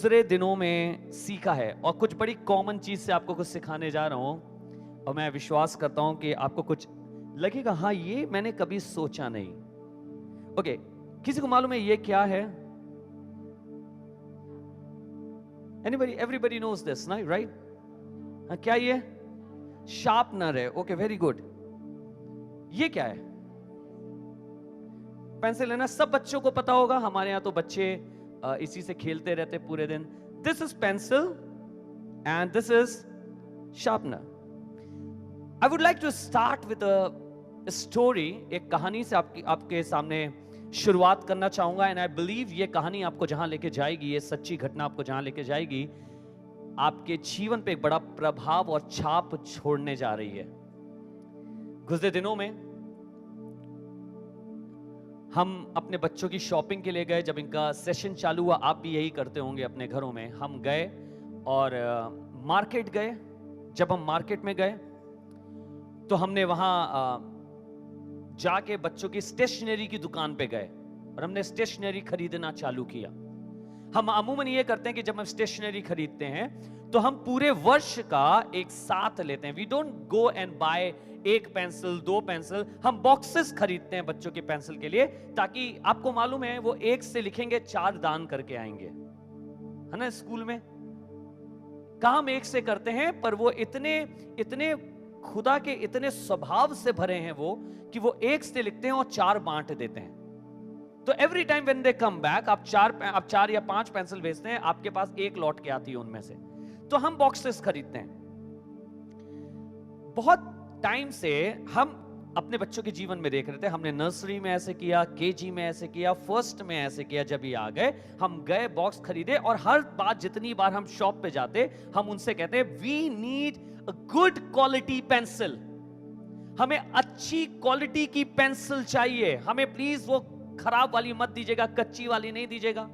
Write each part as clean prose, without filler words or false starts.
गुजरे दिनों में सीखा है और कुछ बड़ी कॉमन चीज से आपको कुछ सिखाने जा रहा हूं और मैं विश्वास करता हूं कि आपको कुछ लगेगा, हाँ ये मैंने कभी सोचा नहीं। ओके, किसी को मालूम है ये क्या है? एनीबडी? एवरीबडी नोज दिस ना, राइट? हाँ, क्या ये? शार्पनर है। Okay, very good. ये क्या है? पेंसिल है ना, सब बच्चों को पता होगा। हमारे यहां तो बच्चे इसी से खेलते रहते पूरे दिन। This is pencil and this is sharpener. I would like to start with a story. एक कहानी से आपके सामने शुरुआत करना चाहूंगा एंड आई बिलीव ये कहानी आपको जहां लेके जाएगी, ये सच्ची घटना आपको जहां लेके जाएगी, आपके जीवन पे एक बड़ा प्रभाव और छाप छोड़ने जा रही है। गुज़रे दिनों में हम अपने बच्चों की शॉपिंग के लिए गए। जब इनका सेशन चालू हुआ, आप भी यही करते होंगे अपने घरों में, हम गए और मार्केट गए। जब हम मार्केट में गए तो हमने वहां जाके बच्चों की स्टेशनरी की दुकान पे गए और हमने स्टेशनरी खरीदना चालू किया। हम अमूमन ये करते हैं कि जब हम स्टेशनरी खरीदते हैं तो हम पूरे वर्ष का एक साथ लेते हैं। We don't go and buy एक पेंसिल, दो पेंसिल, हम बॉक्सेस खरीदते हैं बच्चों की पेंसिल के लिए, ताकि आपको मालूम है वो एक से लिखेंगे, चार दान करके आएंगे, है ना? स्कूल में काम एक से करते हैं, पर वो इतने खुदा के इतने स्वभाव से भरे हैं वो कि वो एक से लिखते हैं और चार बांट देते हैं। तो every time when they come back, आप चार या पांच पेंसिल भेजते हैं, आपके पास एक लौट के आती है उनमें से। तो हम बॉक्सेस खरीदते हैं। बहुत टाइम से हम अपने बच्चों के जीवन में देख रहे थे। हमने नर्सरी में ऐसे किया, केजी में ऐसे किया, फर्स्ट में ऐसे किया। जब ये आ गए, हम गए, बॉक्स खरीदे और हर बार जितनी बार हम शॉप पे जाते, हम उनसे कहते we need a good quality pencil. हमें अच्छी क्वालिटी की पेंसिल चाहिए, हमें प्लीज वो खराब वाली मत दीजिएगा, कच्ची वाली नहीं दीजिएगा।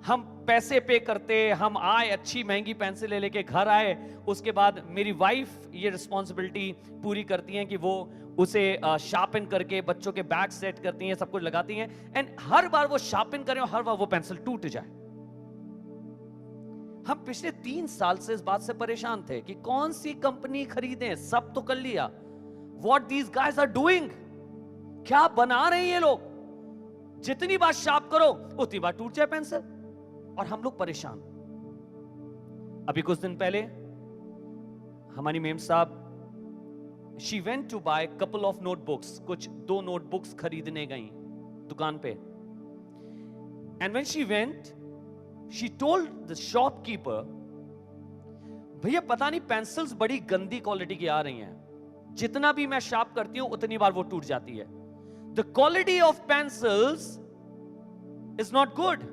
हम पैसे पे करते, हम आए, अच्छी महंगी पेंसिल लेके घर आए, उसके बाद मेरी वाइफ ये रिस्पॉन्सिबिलिटी पूरी करती हैं कि वो उसे शार्पन करके बच्चों के बैग सेट करती हैं, सब कुछ लगाती हैं, एंड हर बार वो शार्पन करें और हर बार वो पेंसिल टूट जाए। हम पिछले 3 साल से इस बात से परेशान थे कि कौन सी कंपनी खरीदें। सब तो कर लिया, what these guys are doing, क्या बना रहे हैं ये लोग। जितनी बार शार्प करो उतनी बार टूट जाए पेंसिल, और हम लोग परेशान। अभी कुछ दिन पहले हमारी मेम साहब, she went to buy couple of notebooks, कुछ 2 नोटबुक्स खरीदने गई दुकान पे। And when she went, she told the shopkeeper, भैया पता नहीं पेंसिल्स बड़ी गंदी क्वालिटी की आ रही हैं, जितना भी मैं शार्प करती हूं उतनी बार वो टूट जाती है। The quality of pencils is not good,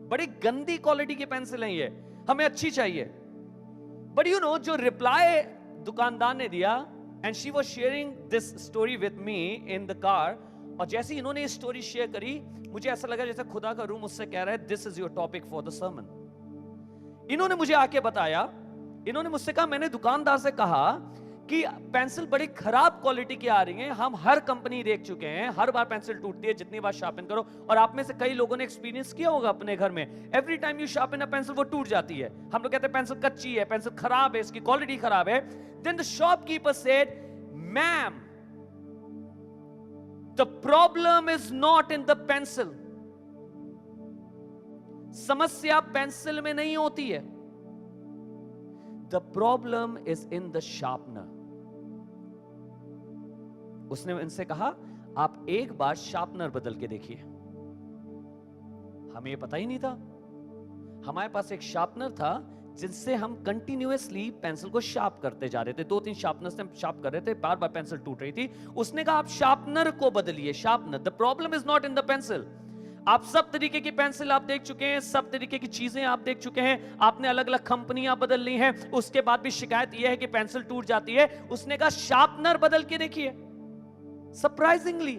बड़ी गंदी क्वालिटी की पेंसिल है ये, हमें अच्छी चाहिए। बट यू नो, जो रिप्लाई दुकानदार ने दिया, and she was sharing this story with me in the car, और जैसे ही इन्होंने ये स्टोरी शेयर करी, मुझे ऐसा लगा जैसे खुदा का रूह मुझसे कह रहा है, this is your topic for the sermon. इन्होंने मुझे आके बताया, इन्होंने मुझसे कहा, मैंने दुकानदार से कहा कि पेंसिल बड़ी खराब क्वालिटी की आ रही है, हम हर कंपनी देख चुके हैं, हर बार पेंसिल टूटती है जितनी बार शार्पन करो। और आप में से कई लोगों ने एक्सपीरियंस किया होगा अपने घर में, every time you sharpen a pencil वो टूट जाती है। हम लोग कहते हैं पेंसिल कच्ची है, पेंसिल खराब है, इसकी क्वालिटी खराब है। Then the shopkeeper said, ma'am, the problem is not in the pencil. समस्या पेंसिल में नहीं होती है, the problem is in the sharpener. उसने इनसे कहा, आप एक बार शार्पनर बदल के देखिए। हमें पता ही नहीं था। हमारे पास एक शार्पनर था जिससे हम कंटिन्यूअसली पेंसिल को शार्प करते जा रहे थे। 2-3 शार्पनर से हम शार्प कर रहे थे, बार बार पेंसिल टूट रही थी। उसने कहा, आप शार्पनर को बदलिए, sharpener. The problem is not in the pencil. आप सब तरीके की पेंसिल आप देख चुके हैं, सब तरीके की चीजें आप देख चुके हैं, आपने अलग अलग कंपनियां बदल ली हैं, उसके बाद भी शिकायत यह है कि पेंसिल टूट जाती है। उसने कहा, शार्पनर बदल के देखिए। सरप्राइजिंगली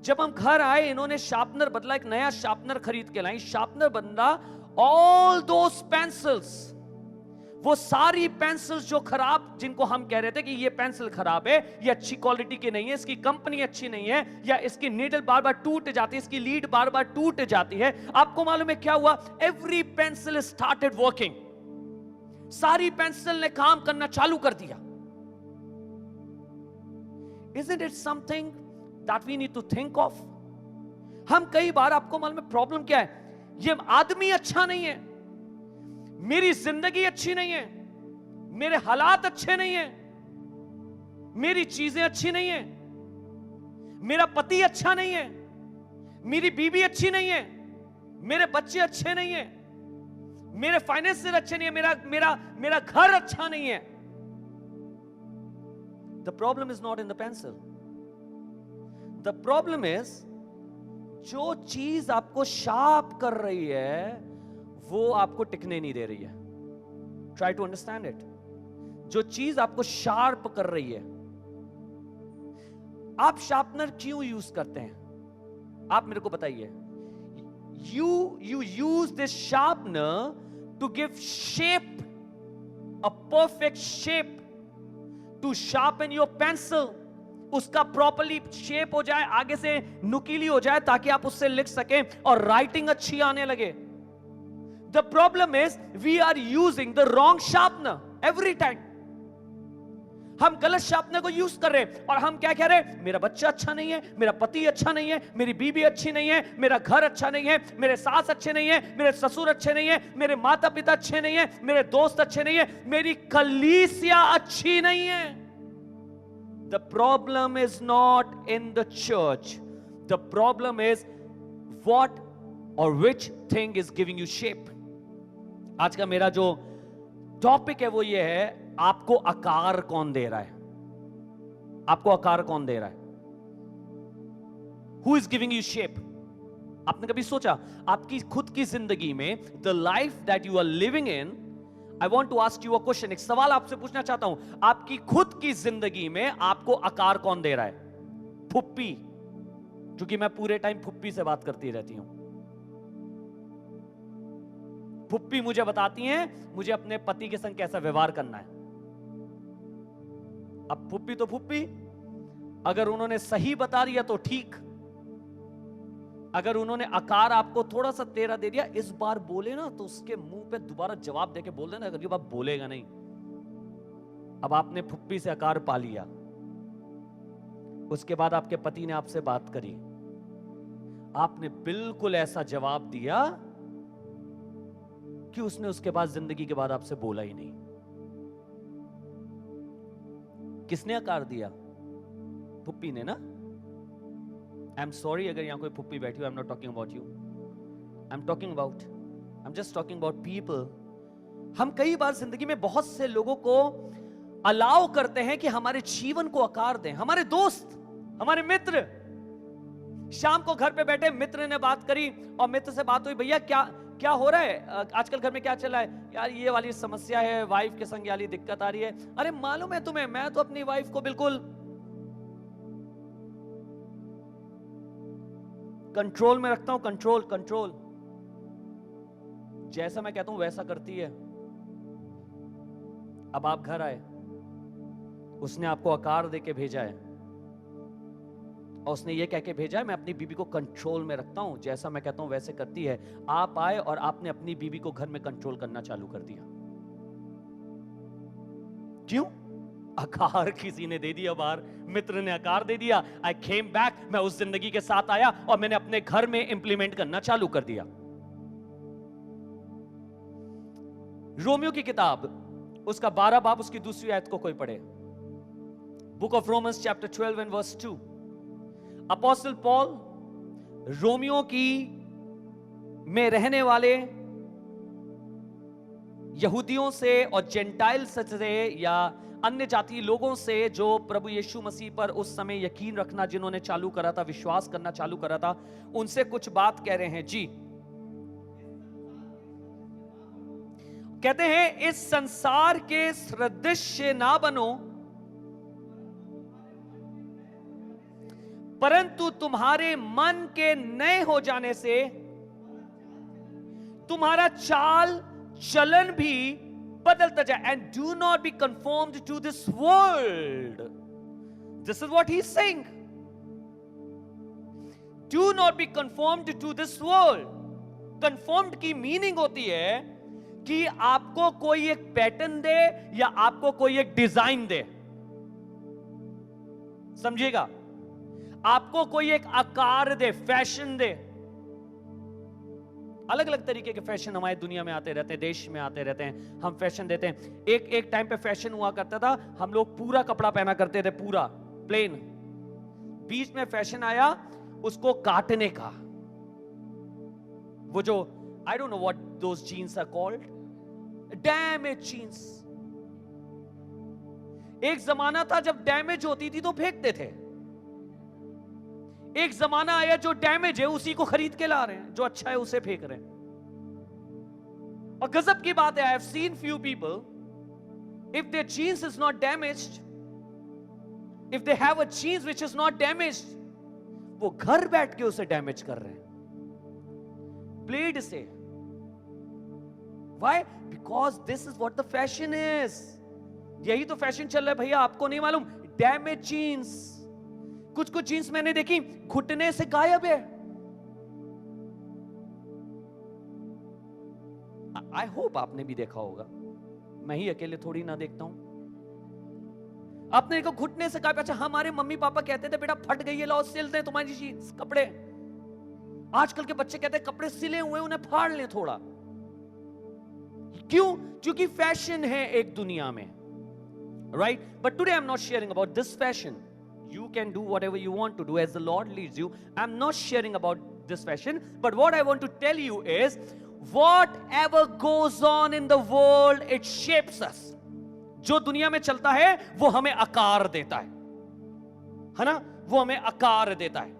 जब हम घर आए, इन्होंने शार्पनर बदला, एक नया शार्पनर खरीद के लाई। शार्पनर बदला, ऑल दोस पेंसिल्स वो सारी पेंसिल्स जो खराब, जिनको हम कह रहे थे कि ये पेंसिल खराब है, ये अच्छी क्वालिटी की नहीं है, इसकी कंपनी अच्छी नहीं है, या इसकी नीडल बार बार टूट जाती है, इसकी लीड बार बार टूट जाती है, आपको मालूम है क्या हुआ? Every pencil started working. सारी पेंसिल ने काम करना चालू कर दिया। Isn't it something that we need to think of? हम कई बार, आपको मालूम है प्रॉब्लम क्या है? ये आदमी अच्छा नहीं है, मेरी जिंदगी अच्छी नहीं है, मेरे हालात अच्छे नहीं है, मेरी चीजें अच्छी नहीं है, मेरा पति अच्छा नहीं है, मेरी बीवी अच्छी नहीं है, मेरे बच्चे अच्छे नहीं है, मेरे फाइनेंशियल अच्छे नहीं है, मेरा मेरा मेरा घर अच्छा नहीं है। The problem is not in the pencil. The problem is, जो चीज आपको शार्प कर रही है वो आपको टिकने नहीं दे रही है। Try to understand it. जो चीज आपको शार्प कर रही है, आप शार्पनर क्यों यूज करते हैं? आप मेरे को बताइए। You use this sharpener to give shape, a perfect shape, to sharpen your pencil. उसका प्रॉपरली शेप हो जाए, आगे से नुकीली हो जाए, ताकि आप उससे लिख सकें और राइटिंग अच्छी आने लगे। The problem is we are using the wrong sharpener every time. हम गलत शार्पनर को यूज कर रहे हैं और हम क्या कह रहे हैं? मेरा बच्चा अच्छा नहीं है, मेरा पति अच्छा नहीं है, मेरी बीवी अच्छी नहीं है, मेरा घर अच्छा नहीं है, मेरे सास अच्छे नहीं है, मेरे ससुर अच्छे नहीं है, मेरे माता पिता अच्छे नहीं है, मेरे दोस्त अच्छे नहीं है, मेरी कलीसिया अच्छी नहीं है। The problem is not in the church. The problem is what or which thing is giving you shape. आज का मेरा जो टॉपिक है वो ये है, आपको आकार कौन दे रहा है? आपको आकार कौन दे रहा है? Who is giving you shape? आपने कभी सोचा आपकी खुद की जिंदगी में, the life that you are living in, I want to ask you a question. एक सवाल आपसे पूछना चाहता हूं, आपकी खुद की जिंदगी में आपको आकार कौन दे रहा है? फुप्पी, क्योंकि मैं पूरे टाइम फुप्पी से बात करती रहती हूं। फुप्पी मुझे बताती हैं मुझे अपने पति के संग कैसा व्यवहार करना है। अब फुप्पी तो फुप्पी, अगर उन्होंने सही बता दिया तो ठीक, अगर उन्होंने आकार आपको थोड़ा सा तेरा दे दिया, इस बार बोले ना तो उसके मुंह पे दोबारा जवाब देके बोल देना, अगली बार बोलेगा नहीं। अब आपने फुप्पी से आकार पा लिया, उसके बाद आपके पति ने आपसे बात करी, आपने बिल्कुल ऐसा जवाब दिया कि उसने उसके बाद जिंदगी के बाद आपसे बोला ही नहीं। किसने आकार दिया? फुप्पी ने ना। आई एम सॉरी अगर यहां कोई फुप्पी बैठी हो, I am not talking about you, I am just talking about people. हम कई बार जिंदगी में बहुत से लोगों को अलाउ करते हैं कि हमारे जीवन को आकार दें। हमारे दोस्त, हमारे मित्र, शाम को घर पे बैठे मित्र ने बात करी और मित्र से बात हुई, भैया क्या हो रहा है आजकल, घर में क्या चल रहा है? यार ये वाली समस्या है, वाइफ के संग वाली दिक्कत आ रही है। अरे मालूम है तुम्हें, मैं तो अपनी वाइफ को बिल्कुल कंट्रोल में रखता हूं। कंट्रोल जैसा मैं कहता हूं वैसा करती है। अब आप घर आए, उसने आपको आकार देके भेजा है और उसने ये कह के भेजा है मैं अपनी बीबी को कंट्रोल में रखता हूं, जैसा मैं कहता हूं वैसे करती है। आप आए और आपने अपनी बीबी को घर में कंट्रोल करना चालू कर दिया। क्यों? आकार किसी ने दे दिया बाहर, मित्र ने आकार दे दिया। आई केम बैक, मैं उस जिंदगी के साथ आया और मैंने अपने घर में इंप्लीमेंट करना चालू कर दिया। रोमियो की किताब, उसका 12 बाब, उसकी दूसरी आयत को कोई पढ़े। Book of Romans chapter 12 and verse 2। Apostle Paul रोमियो की में रहने वाले यहूदियों से और जेंटाइल से या अन्य जाति लोगों से जो प्रभु यीशु मसीह पर उस समय यकीन रखना, जिन्होंने चालू करा था, विश्वास करना चालू करा था, उनसे कुछ बात कह रहे हैं जी। कहते हैं इस संसार के सदृश्य ना बनो, परंतु तुम्हारे मन के नए हो जाने से तुम्हारा चाल चलन भी बदलता जाए, and do not be conformed to this world. This is what he is saying. Do not be conformed to this world. Conformed की मीनिंग होती है कि आपको कोई एक पैटर्न दे या आपको कोई एक डिजाइन दे. समझिएगा, आपको कोई एक आकार दे, फैशन दे. अलग अलग तरीके के फैशन हमारी दुनिया में आते रहते हैं, देश में आते रहते हैं. हम फैशन देते हैं. एक टाइम पे फैशन हुआ करता था, हम लोग पूरा कपड़ा पहना करते थे, पूरा प्लेन. बीच में फैशन आया उसको काटने का. वो जो I don't know what those jeans are called, damage jeans. एक जमाना था जब डैमेज होती थी तो फेंकते थे. एक जमाना आया जो डैमेज है उसी को खरीद के ला रहे हैं, जो अच्छा है उसे फेंक रहे हैं. और गजब की बात है, I have seen few people, if their jeans is not damaged, if they have a jeans which is not damaged, वो घर बैठ के उसे डैमेज कर रहे हैं ब्लेड से. Why? Because this is what the fashion is. यही तो फैशन चल रहा है भैया, आपको नहीं मालूम? Damage jeans. कुछ जीन्स मैंने देखी घुटने से गायब है. आई होप आपने भी देखा होगा, मैं ही अकेले थोड़ी ना देखता हूं. आपने देखो घुटने से गायब. अच्छा, हमारे मम्मी पापा कहते थे बेटा फट गई है, लाओ सिल दें तुम्हारी जीन्स कपड़े. आजकल के बच्चे कहते हैं कपड़े सिले हुए उन्हें फाड़ लें थोड़ा. क्यों? क्योंकि फैशन है एक दुनिया में, right? But today I am not sharing about this fashion. You can do whatever you want to do as the Lord leads you. I'm not sharing about this fashion, but what I want to tell you is whatever goes on in the world, it shapes us. जो दुनिया में चलता है वो हमें आकार देता है ना? वो हमें आकार देता है.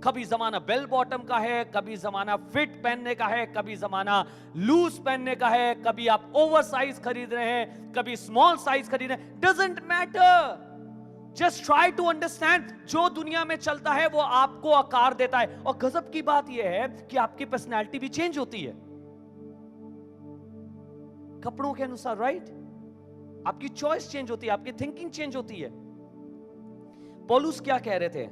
कभी जमाना बेल बॉटम का है, कभी जमाना फिट पहनने का है, कभी जमाना लूज पहनने का है, कभी आप ओवर साइज खरीद रहे हैं, कभी स्मॉल साइज खरीद रहे हैं. Doesn't matter. Just try to understand, जो दुनिया में चलता है वो आपको आकार देता है. और गजब की बात यह है कि आपकी पर्सनैलिटी भी चेंज होती है कपड़ों के अनुसार, राइट? आपकी चॉइस चेंज होती है, आपकी थिंकिंग चेंज होती है. पौलुस क्या कह रहे थे?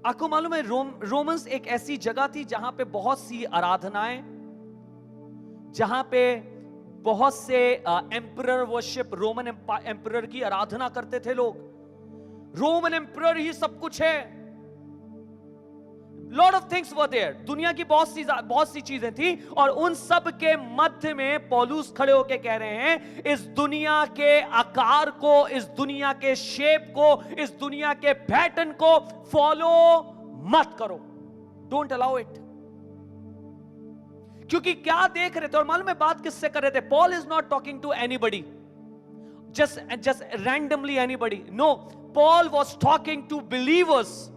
आपको मालूम है रोमन्स एक ऐसी जगह थी जहां पे बहुत सी आराधनाएं, जहां पे बहुत से एम्परर वर्शिप, रोमन एम्परर की आराधना करते थे लोग. रोमन एम्परर ही सब कुछ है. Lot of things were there. दुनिया की बहुत सी चीजें थी, और उन सब के मध्य में पौलुस खड़े होकर कह रहे हैं, इस दुनिया के आकार को, इस दुनिया के शेप को, इस दुनिया के पैटर्न को फॉलो मत करो. Don't allow it. क्योंकि क्या देख रहे थे, और मालूम है बात किससे कर रहे थे? Paul is not talking to anybody, just randomly anybody. No, Paul was talking to believers.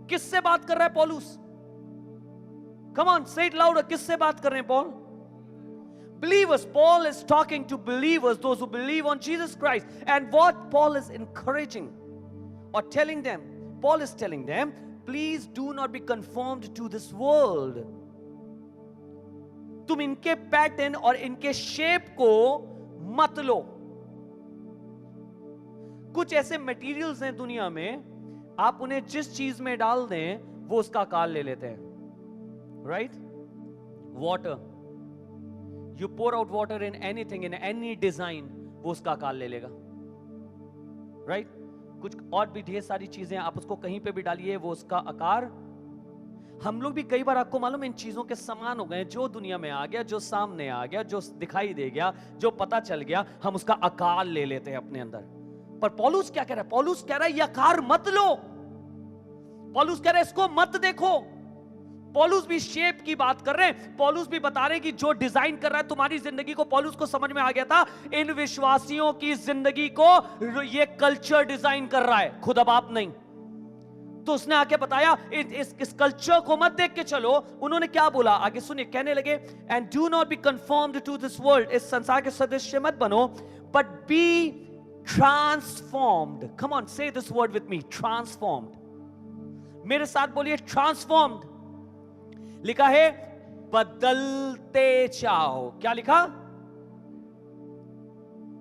किससे बात कर रहा है पौलुस? Come on, say it louder. किससे बात कर रहे हैं Paul? Believers. Paul is talking to believers, those who believe on Jesus Christ. And what Paul is encouraging or telling them, Paul is telling them, please do not be conformed to this world. तुम इनके pattern और इनके shape को मत लो. कुछ ऐसे materials हैं दुनिया में, आप उन्हें जिस चीज में डाल दें वो उसका आकार ले लेते हैं, right? Water, you pour out water in anything, in any design, वो उसका आकार ले लेगा, राइट? कुछ और भी ढेर सारी चीजें आप उसको कहीं पे भी डालिए, वो उसका आकार. हम लोग भी कई बार, आपको मालूम, इन चीजों के समान हो गए. जो दुनिया में आ गया, जो सामने आ गया, जो दिखाई दे गया, जो पता चल गया, हम उसका आकार ले लेते हैं अपने अंदर. पर पौलुस क्या कह रहा है? पौलुस कह रहा है ये आकार मत लो. पौलुस कह रहा है इसको मत देखो. पौलुस भी शेप की बात कर रहे हैं. पौलुस भी बता रहे हैं कि जो डिजाइन कर रहा है तुम्हारी जिंदगी को, पौलुस को समझ में आ गया था इन विश्वासियों की जिंदगी को ये कल्चर डिजाइन कर रहा है, खुद अब आप नहीं. तो उसने आके बताया इस कल्चर को मत देख के चलो. उन्होंने क्या बोला आगे सुनिए, कहने लगे, and do not be confirmed to this world, इस संसार के सदस्य मत बनो, but be transformed. Come on, say this word with me, transformed. मेरे साथ बोलिए ट्रांसफॉर्म्ड. लिखा है बदलते जाओ. क्या लिखा?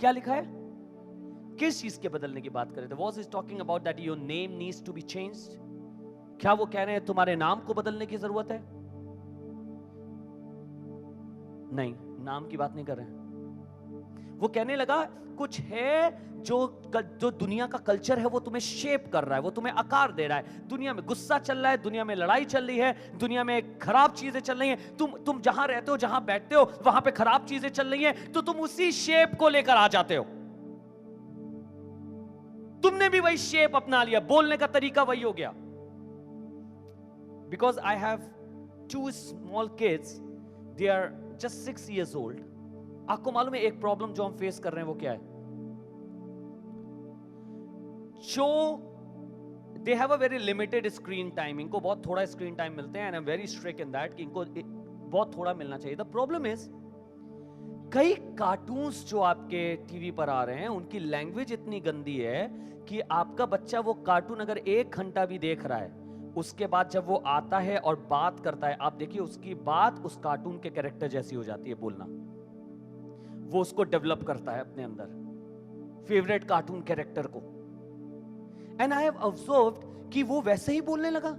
क्या लिखा है? किस चीज के बदलने की बात कर रहे थे? Was is talking about that your name needs to be changed? क्या वो कह रहे हैं तुम्हारे नाम को बदलने की जरूरत है? नहीं, नाम की बात नहीं कर रहे हैं। वो कहने लगा कुछ है जो दुनिया का कल्चर है वो तुम्हें शेप कर रहा है, वो तुम्हें आकार दे रहा है। दुनिया में गुस्सा चल रहा है, दुनिया में लड़ाई चल रही है, दुनिया में खराब चीजें चल रही हैं। तुम जहां रहते हो, जहां बैठते हो, वहां पे खराब चीजें चल रही हैं, तो तुम उसी शेप को लेकर आ जाते हो। तुमने भी वही शेप अपना लिया, बोलने का तरीका वही हो गया। Because I have 2 small kids, they are just 6 years old। आपको मालूम है एक प्रॉब्लम जो हम फेस कर रहे हैं वो क्या है? जो दे have a very limited screen time, इनको बहुत थोड़ा स्क्रीन टाइम मिलते हैं, and I am very strict in that कि इनको बहुत थोड़ा मिलना चाहिए। द प्रॉब्लम इज कई कार्टून्स जो आपके टीवी पर आ रहे हैं उनकी लैंग्वेज इतनी गंदी है कि आपका बच्चा वो कार्टून अगर 1 घंटा भी देख रहा है, उसके बाद जब वो आता है और बात करता है, आप देखिए उसकी बात उस कार्टून के कैरेक्टर जैसी हो जाती है, बोलना वो उसको डेवलप करता है अपने अंदर, फेवरेट कार्टून कैरेक्टर को। एंड आई हैव ऑब्जर्व्ड कि वो वैसे ही बोलने लगा।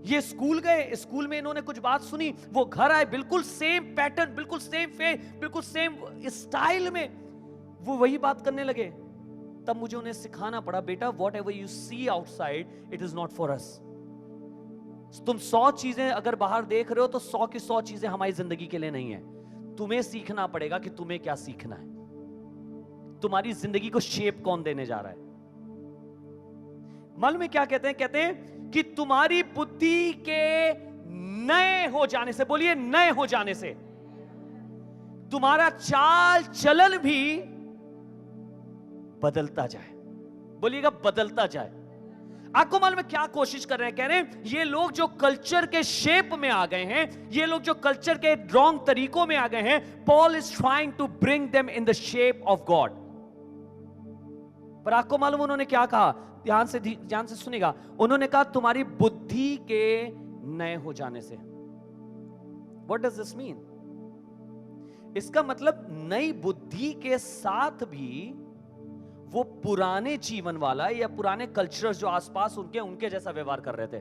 ये स्कूल गए, स्कूल में इन्होंने कुछ बात सुनी, वो घर आए, बिल्कुल सेम पैटर्न, बिल्कुल सेम फेस, बिल्कुल सेम स्टाइल में वो वही बात करने लगे। तब मुझे उन्हें सिखाना पड़ा, बेटा whatever you see outside it is not for us. तुम 100 चीजें अगर बाहर देख रहे हो तो 100 की 100 चीजें हमारी जिंदगी के लिए नहीं है। तुम्हें सीखना पड़ेगा कि तुम्हें क्या सीखना है, तुम्हारी जिंदगी को शेप कौन देने जा रहा है। मालूम है क्या कहते हैं? कहते हैं कि तुम्हारी बुद्धि के नए हो जाने से, बोलिए नए हो जाने से, तुम्हारा चाल चलन भी बदलता जाए। बोलिएगा बदलता जाए। आपको मालूम है क्या कोशिश कर रहे हैं? कह रहे हैं ये लोग जो कल्चर के शेप में आ गए हैं, ये लोग जो कल्चर के रॉन्ग तरीकों में आ गए हैं, Paul is trying to bring them in the shape of God. पर आपको मालूम उन्होंने क्या कहा? ध्यान से सुनिएगा। उन्होंने कहा तुम्हारी बुद्धि के नए हो जाने से। What does this mean? इसका मतलब नई बुद्धि के साथ भी वो पुराने जीवन वाला या पुराने कल्चर जो आसपास उनके जैसा व्यवहार कर रहे थे।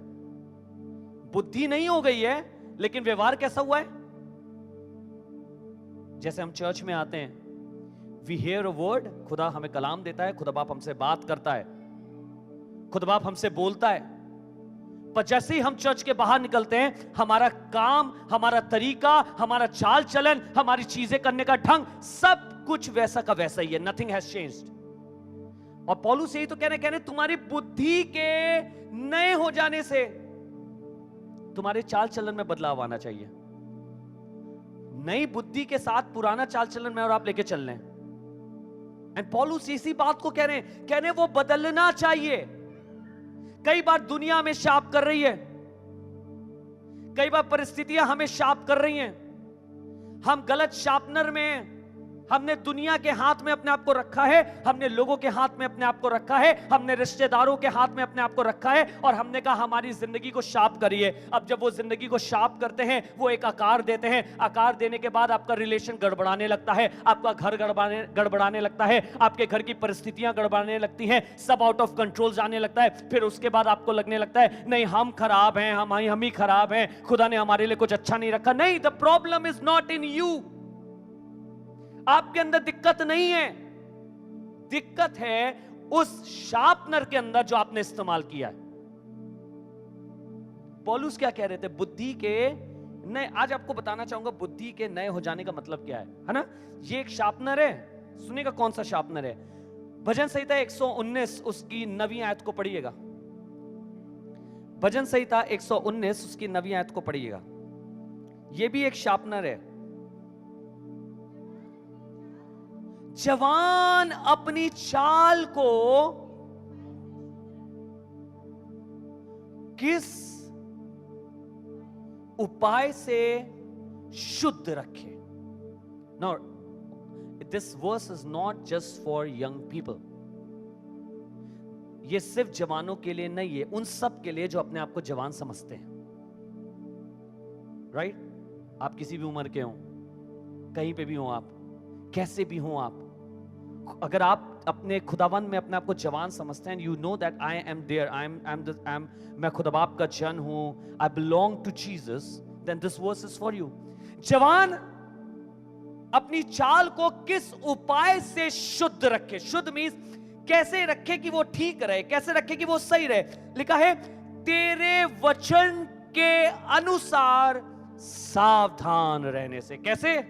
बुद्धि नहीं हो गई है, लेकिन व्यवहार कैसा हुआ है? जैसे हम चर्च में आते हैं, वी हियर अ वर्ड, खुदा हमें कलाम देता है, खुदा बाप हमसे बात करता है, खुदा बाप हमसे बोलता है, पर जैसे ही हम चर्च के बाहर निकलते हैं, हमारा काम, हमारा तरीका, हमारा चाल चलन, हमारी चीजें करने का ढंग, सब कुछ वैसा का वैसा ही है। Nothing has changed. और पौलुस यही तो कहने तुम्हारी बुद्धि के नए हो जाने से तुम्हारे चाल चलन में बदलाव आना चाहिए। नई बुद्धि के साथ पुराना चाल चलन में और आप लेके चल रहे हैं। एंड पौलुस इसी बात को कह रहे हैं वो बदलना चाहिए। कई बार दुनिया में शाप कर रही है, कई बार परिस्थितियां हमें शाप कर रही हैं, हम गलत शार्पनर में हैं। हमने दुनिया के हाथ में अपने आप को रखा है, हमने लोगों के हाथ में अपने आप को रखा है, हमने रिश्तेदारों के हाथ में अपने आप को रखा है, और हमने कहा हमारी जिंदगी को शार्प करिए। अब जब वो जिंदगी को शार्प करते हैं, वो एक आकार देते हैं, आकार देने के बाद आपका रिलेशन गड़बड़ाने लगता है, आपका घर गड़बड़ाने लगता है, आपके घर की परिस्थितियां गड़बड़ाने लगती हैं, सब आउट ऑफ कंट्रोल जाने लगता है। फिर उसके बाद आपको लगने लगता है नहीं हम खराब हैं, हम ही खराब हैं, खुदा ने हमारे लिए कुछ अच्छा नहीं रखा। नहीं, the problem is not in you. आपके अंदर दिक्कत नहीं है, दिक्कत है उस शार्पनर के अंदर जो आपने इस्तेमाल किया है। पौलुस क्या कह रहे थे? बुद्धि के नए। आज आपको बताना चाहूंगा बुद्धि के नए हो जाने का मतलब क्या है ना? ये एक शार्पनर है। सुनिएगा कौन सा शार्पनर है। भजन संहिता 119 उसकी 9वीं आयत को पढ़िएगा। भजन संहिता 119 उसकी 9वीं आयत को पढ़िएगा। ये भी एक शार्पनर है। जवान अपनी चाल को किस उपाय से शुद्ध रखे। Now, this verse is not just for young people. ये सिर्फ जवानों के लिए नहीं है, उन सब के लिए जो अपने आप को जवान समझते हैं। राइट? आप किसी भी उम्र के हो, कहीं पे भी हो, आप कैसे भी हो, आप अगर आप अपने खुदावन में अपने आप को जवान समझते हैं, you know that I am there, मैं खुदा बाप का जन हूं, I belong to Jesus, then this verse is for you. जवान अपनी चाल को किस उपाय से शुद्ध रखे। शुद्ध मीन्स कैसे रखे कि वो ठीक रहे, कैसे रखे कि वो सही रहे। लिखा है तेरे वचन के अनुसार सावधान रहने से। कैसे?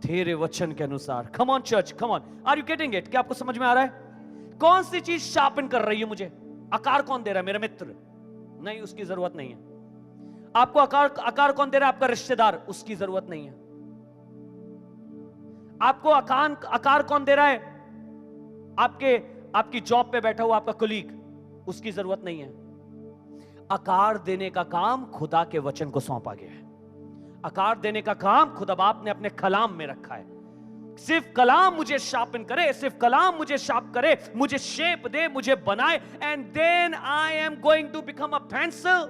तेरे वचन के अनुसार। Come on church, come on, are you getting it? क्या आपको समझ में आ रहा है? कौन सी चीज शार्पन कर रही है मुझे? आकार कौन दे रहा है? मेरा मित्र नहीं, उसकी जरूरत नहीं है। आपको आकार कौन दे रहा है? आपका रिश्तेदार, उसकी जरूरत नहीं है। आपको आकार कौन दे रहा है? आपकी जॉब पे बैठा हुआ आपका कोलीग, उसकी जरूरत नहीं है। आकार देने का काम खुदा के वचन को सौंपा गया है। आकार देने का काम खुदा बाप ने अपने कलाम में रखा है। सिर्फ कलाम मुझे शार्पन करे, सिर्फ कलाम मुझे शार्प करे, मुझे शेप दे, मुझे बनाए, and then I am going to become a pencil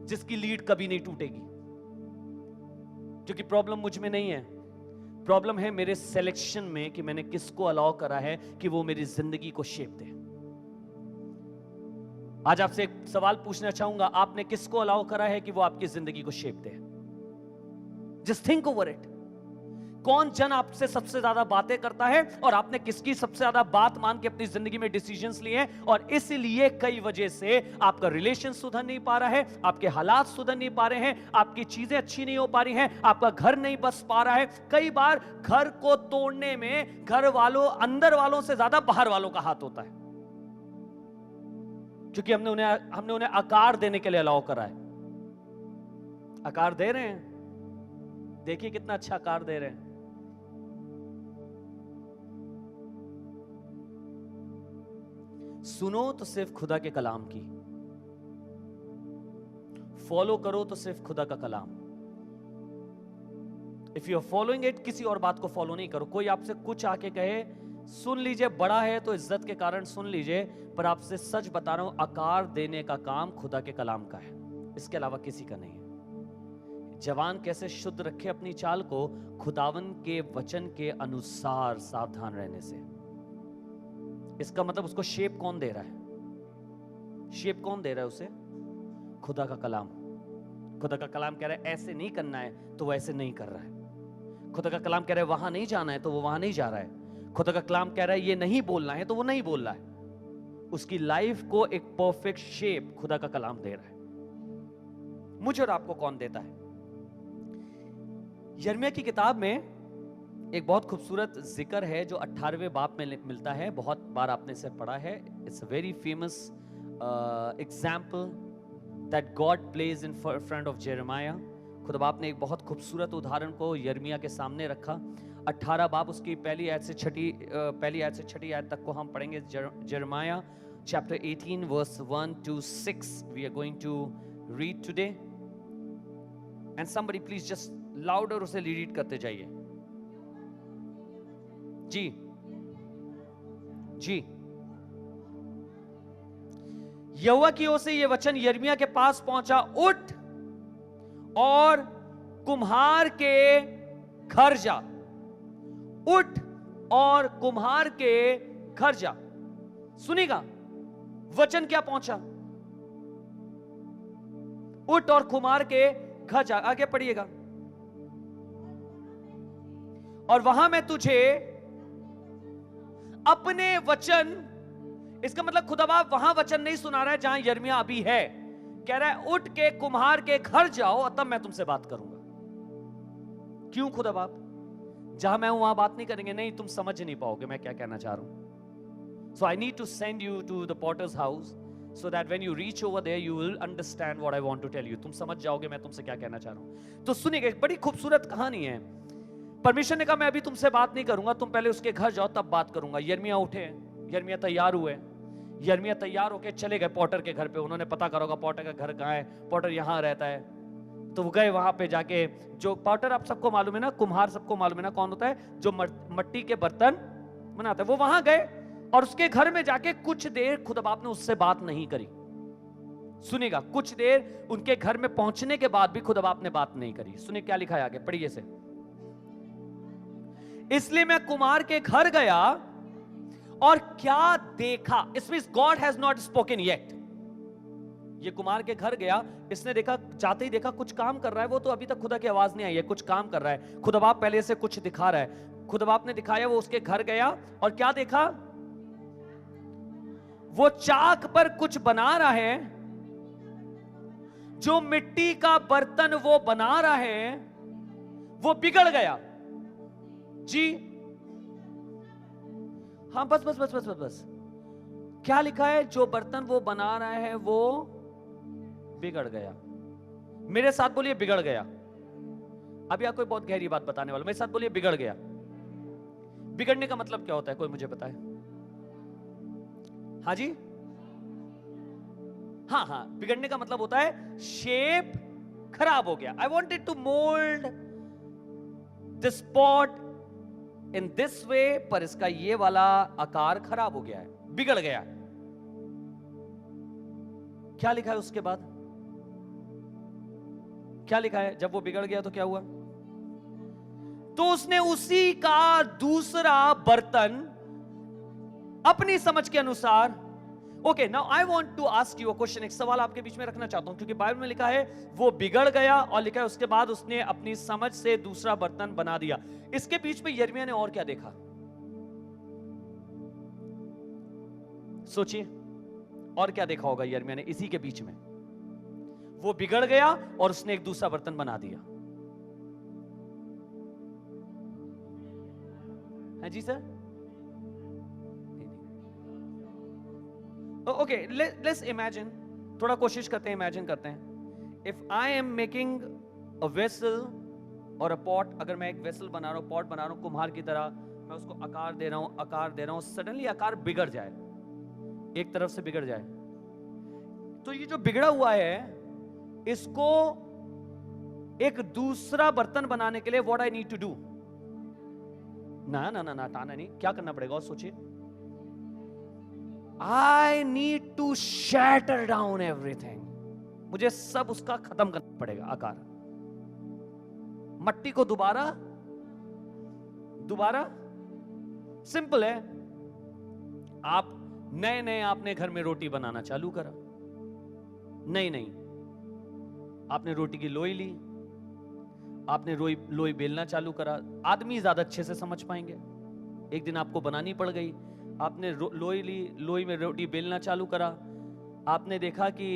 जिसकी लीड कभी नहीं टूटेगी। क्योंकि प्रॉब्लम मुझ में नहीं है, प्रॉब्लम है मेरे सिलेक्शन में कि मैंने किसको अलाउ करा है कि वो मेरी जिंदगी को शेप दे। आज आपसे एक सवाल पूछना चाहूंगा, आपने किसको अलाउ करा है कि वो आपकी जिंदगी को shape they? Just think over it. कौन जन आपसे सबसे ज्यादा बातें करता है और आपने किसकी सबसे ज्यादा बात मान के अपनी जिंदगी में डिसीजंस लिए हैं, और इसलिए कई वजह से आपका रिलेशन सुधर नहीं पा रहा है, आपके हालात सुधर नहीं पा रहे हैं, आपकी चीजें अच्छी नहीं हो पा रही हैं, आपका घर नहीं बस पा रहा है। कई बार घर को तोड़ने में घर वालों, अंदर वालों से ज्यादा बाहर वालों का हाथ होता है, क्योंकि हमने उन्हें आकार देने के लिए अलाउ करा है। आकार दे रहे हैं, देखिए कितना अच्छा आकार दे रहे हैं। सुनो तो सिर्फ खुदा के कलाम की, फॉलो करो तो सिर्फ खुदा का कलाम। If you are following it, किसी और बात को फॉलो नहीं करो। कोई आपसे कुछ आके कहे सुन लीजिए, बड़ा है तो इज्जत के कारण सुन लीजिए, पर आपसे सच बता रहा हूं, आकार देने का काम खुदा के कलाम का है, इसके अलावा किसी का नहीं है। जवान कैसे शुद्ध रखे अपनी चाल को? खुदावन के वचन के अनुसार सावधान रहने से। इसका मतलब उसको शेप कौन दे रहा है? शेप कौन दे रहा है उसे? खुदा का कलाम। खुदा का कलाम कह रहा है ऐसे नहीं करना है तो वो ऐसे नहीं कर रहा है। खुदा का कलाम कह रहा है वहां नहीं जाना है तो वो वहां नहीं जा रहा है। खुदा का कलाम कह रहा है ये नहीं बोलना है तो वो नहीं बोल रहा है। उसकी लाइफ को एक परफेक्ट शेप खुदा का कलाम दे रहा है। मुझे और आपको कौन देता है? यिर्मयाह की किताब में एक बहुत खूबसूरत जिक्र है जो 18वें बाब में मिलता है। बहुत बार आपने इसे पढ़ा है। It's a very famous example that God plays in front of यिर्मयाह। खुदा बाप ने एक बहुत खूबसूरत उदाहरण को यिर्मयाह के सामने रखा। 18 बाब उसकी पहली आयत से छठी आयत तक को हम पढ़ेंगे। यिर्मयाह चैप्टर 18 वर्स 1 to 6 we are going to read today. And somebody please just louder उसे रीड करते जाइए। जी जी। यहोवा की ओर से यह वचन यिर्मयाह के पास पहुंचा, उठ और कुम्हार के घर जा। उठ और कुम्हार के घर जा। सुनिएगा, वचन क्या पहुंचा? उठ और कुम्हार के घर जा। आगे पढ़िएगा। और वहां मैं तुझे अपने वचन, इसका मतलब खुदा बाप वहां वचन नहीं सुना रहा है जहां यिर्मयाह अभी है। कह रहा है उठ के कुम्हार के घर जाओ और तब मैं तुमसे बात करूंगा। क्यों खुदा बाप? जहां मैं हूं वहां बात नहीं करेंगे? नहीं, तुम समझ नहीं पाओगे मैं क्या कहना चाह रहा हूं। So I need to send you to the potter's house so that when you reach over there you will understand what I want to tell you। तुम समझ जाओगे मैं तुमसे क्या कहना चाह रहा हूं। तो सुनिएगा, एक बड़ी खूबसूरत कहानी है। परमेश्वर ने कहा मैं अभी तुमसे बात नहीं करूंगा, तुम पहले उसके घर जाओ तब बात करूंगा। यिर्मयाह उठे, यिर्मयाह तैयार हुए। यिर्मयाह तैयार होके चले गए पॉटर के घर पे। उन्होंने पता करा होगा पॉटर का घर कहाँ है, पॉटर यहाँ रहता है। तो वो गए वहां पे जाके। जो पॉटर आप सबको मालूम है ना, कुम्हार सबको मालूम है ना कौन होता है, जो मट्टी के बर्तन बनाता है। वो वहां गए और उसके घर में जाके कुछ देर खुदा बाप ने उससे बात नहीं करी। सुनिएगा, कुछ देर उनके घर में पहुंचने के बाद भी खुदा बाप ने बात नहीं करी। सुनिए क्या लिखा है आगे, पढ़िए से। इसलिए मैं कुम्हार के घर गया और क्या देखा, इसमें God has not spoken yet. ये कुम्हार के घर गया, इसने देखा, जाते ही देखा कुछ काम कर रहा है, वो तो अभी तक खुदा की आवाज नहीं आई है, कुछ काम कर रहा है, खुदा बाप पहले से कुछ दिखा रहा है, खुदा बाप ने दिखाया, वो उसके घर गया और क्या देखा, वो चाक पर कुछ बना रहा है, जो मिट्टी का बर्तन वो बना रहा है वो बिगड़ गया। जी हाँ, बस बस बस बस बस बस, क्या लिखा है, जो बर्तन वो बना रहा है वो बिगड़ गया। मेरे साथ बोलिए बिगड़ गया। अभी आप कोई बहुत गहरी बात बताने वाला, मेरे साथ बोलिए बिगड़ गया। बिगड़ने का मतलब क्या होता है, कोई मुझे बताए। हाँ जी, हाँ हाँ, बिगड़ने का मतलब होता है शेप खराब हो गया। I wanted to mould this pot in this way, पर इसका ये वाला आकार खराब हो गया है, बिगड़ गया है। क्या लिखा है उसके बाद, क्या लिखा है, जब वो बिगड़ गया तो क्या हुआ, तो उसने उसी का दूसरा बर्तन अपनी समझ के अनुसार। Okay, now I want to ask you a question, एक सवाल आपके बीच में रखना चाहता हूं, क्योंकि बाइबल में लिखा है वो बिगड़ गया और लिखा है उसके बाद उसने अपनी समझ से दूसरा बर्तन बना दिया। इसके बीच में यिर्मयाह ने और क्या देखा, सोचिए, और क्या देखा होगा यिर्मयाह ने इसी के बीच में। वो बिगड़ गया और उसने एक दूसरा बर्तन बना दिया। है जी सर, ओके, लेट्स इमेजिन, थोड़ा कोशिश करते हैं, इमेजिन करते हैं। If I am making a vessel और अ पॉट, अगर मैं एक वेसल बना रहा हूं, पॉट बना रहा हूं कुम्हार की तरह, मैं उसको आकार दे रहा हूं, आकार दे रहा हूं, सडनली आकार बिगड़ जाए, एक तरफ से बिगड़ जाए, तो ये जो बिगड़ा हुआ है इसको एक दूसरा बर्तन बनाने के लिए what I need to do, ना ना ना ना, टाना नहीं, क्या करना पड़ेगा और सोचिए, I need to shatter down everything, मुझे सब उसका खत्म करना पड़ेगा आकार, मट्टी को दोबारा सिंपल है। आप नए नए आपने घर में रोटी बनाना चालू करा, नहीं आपने रोटी की लोई ली, आपने लोई बेलना चालू करा, आदमी ज्यादा अच्छे से समझ पाएंगे, एक दिन आपको बनानी पड़ गई, आपने लोई ली, लोई में रोटी बेलना चालू करा, आपने देखा कि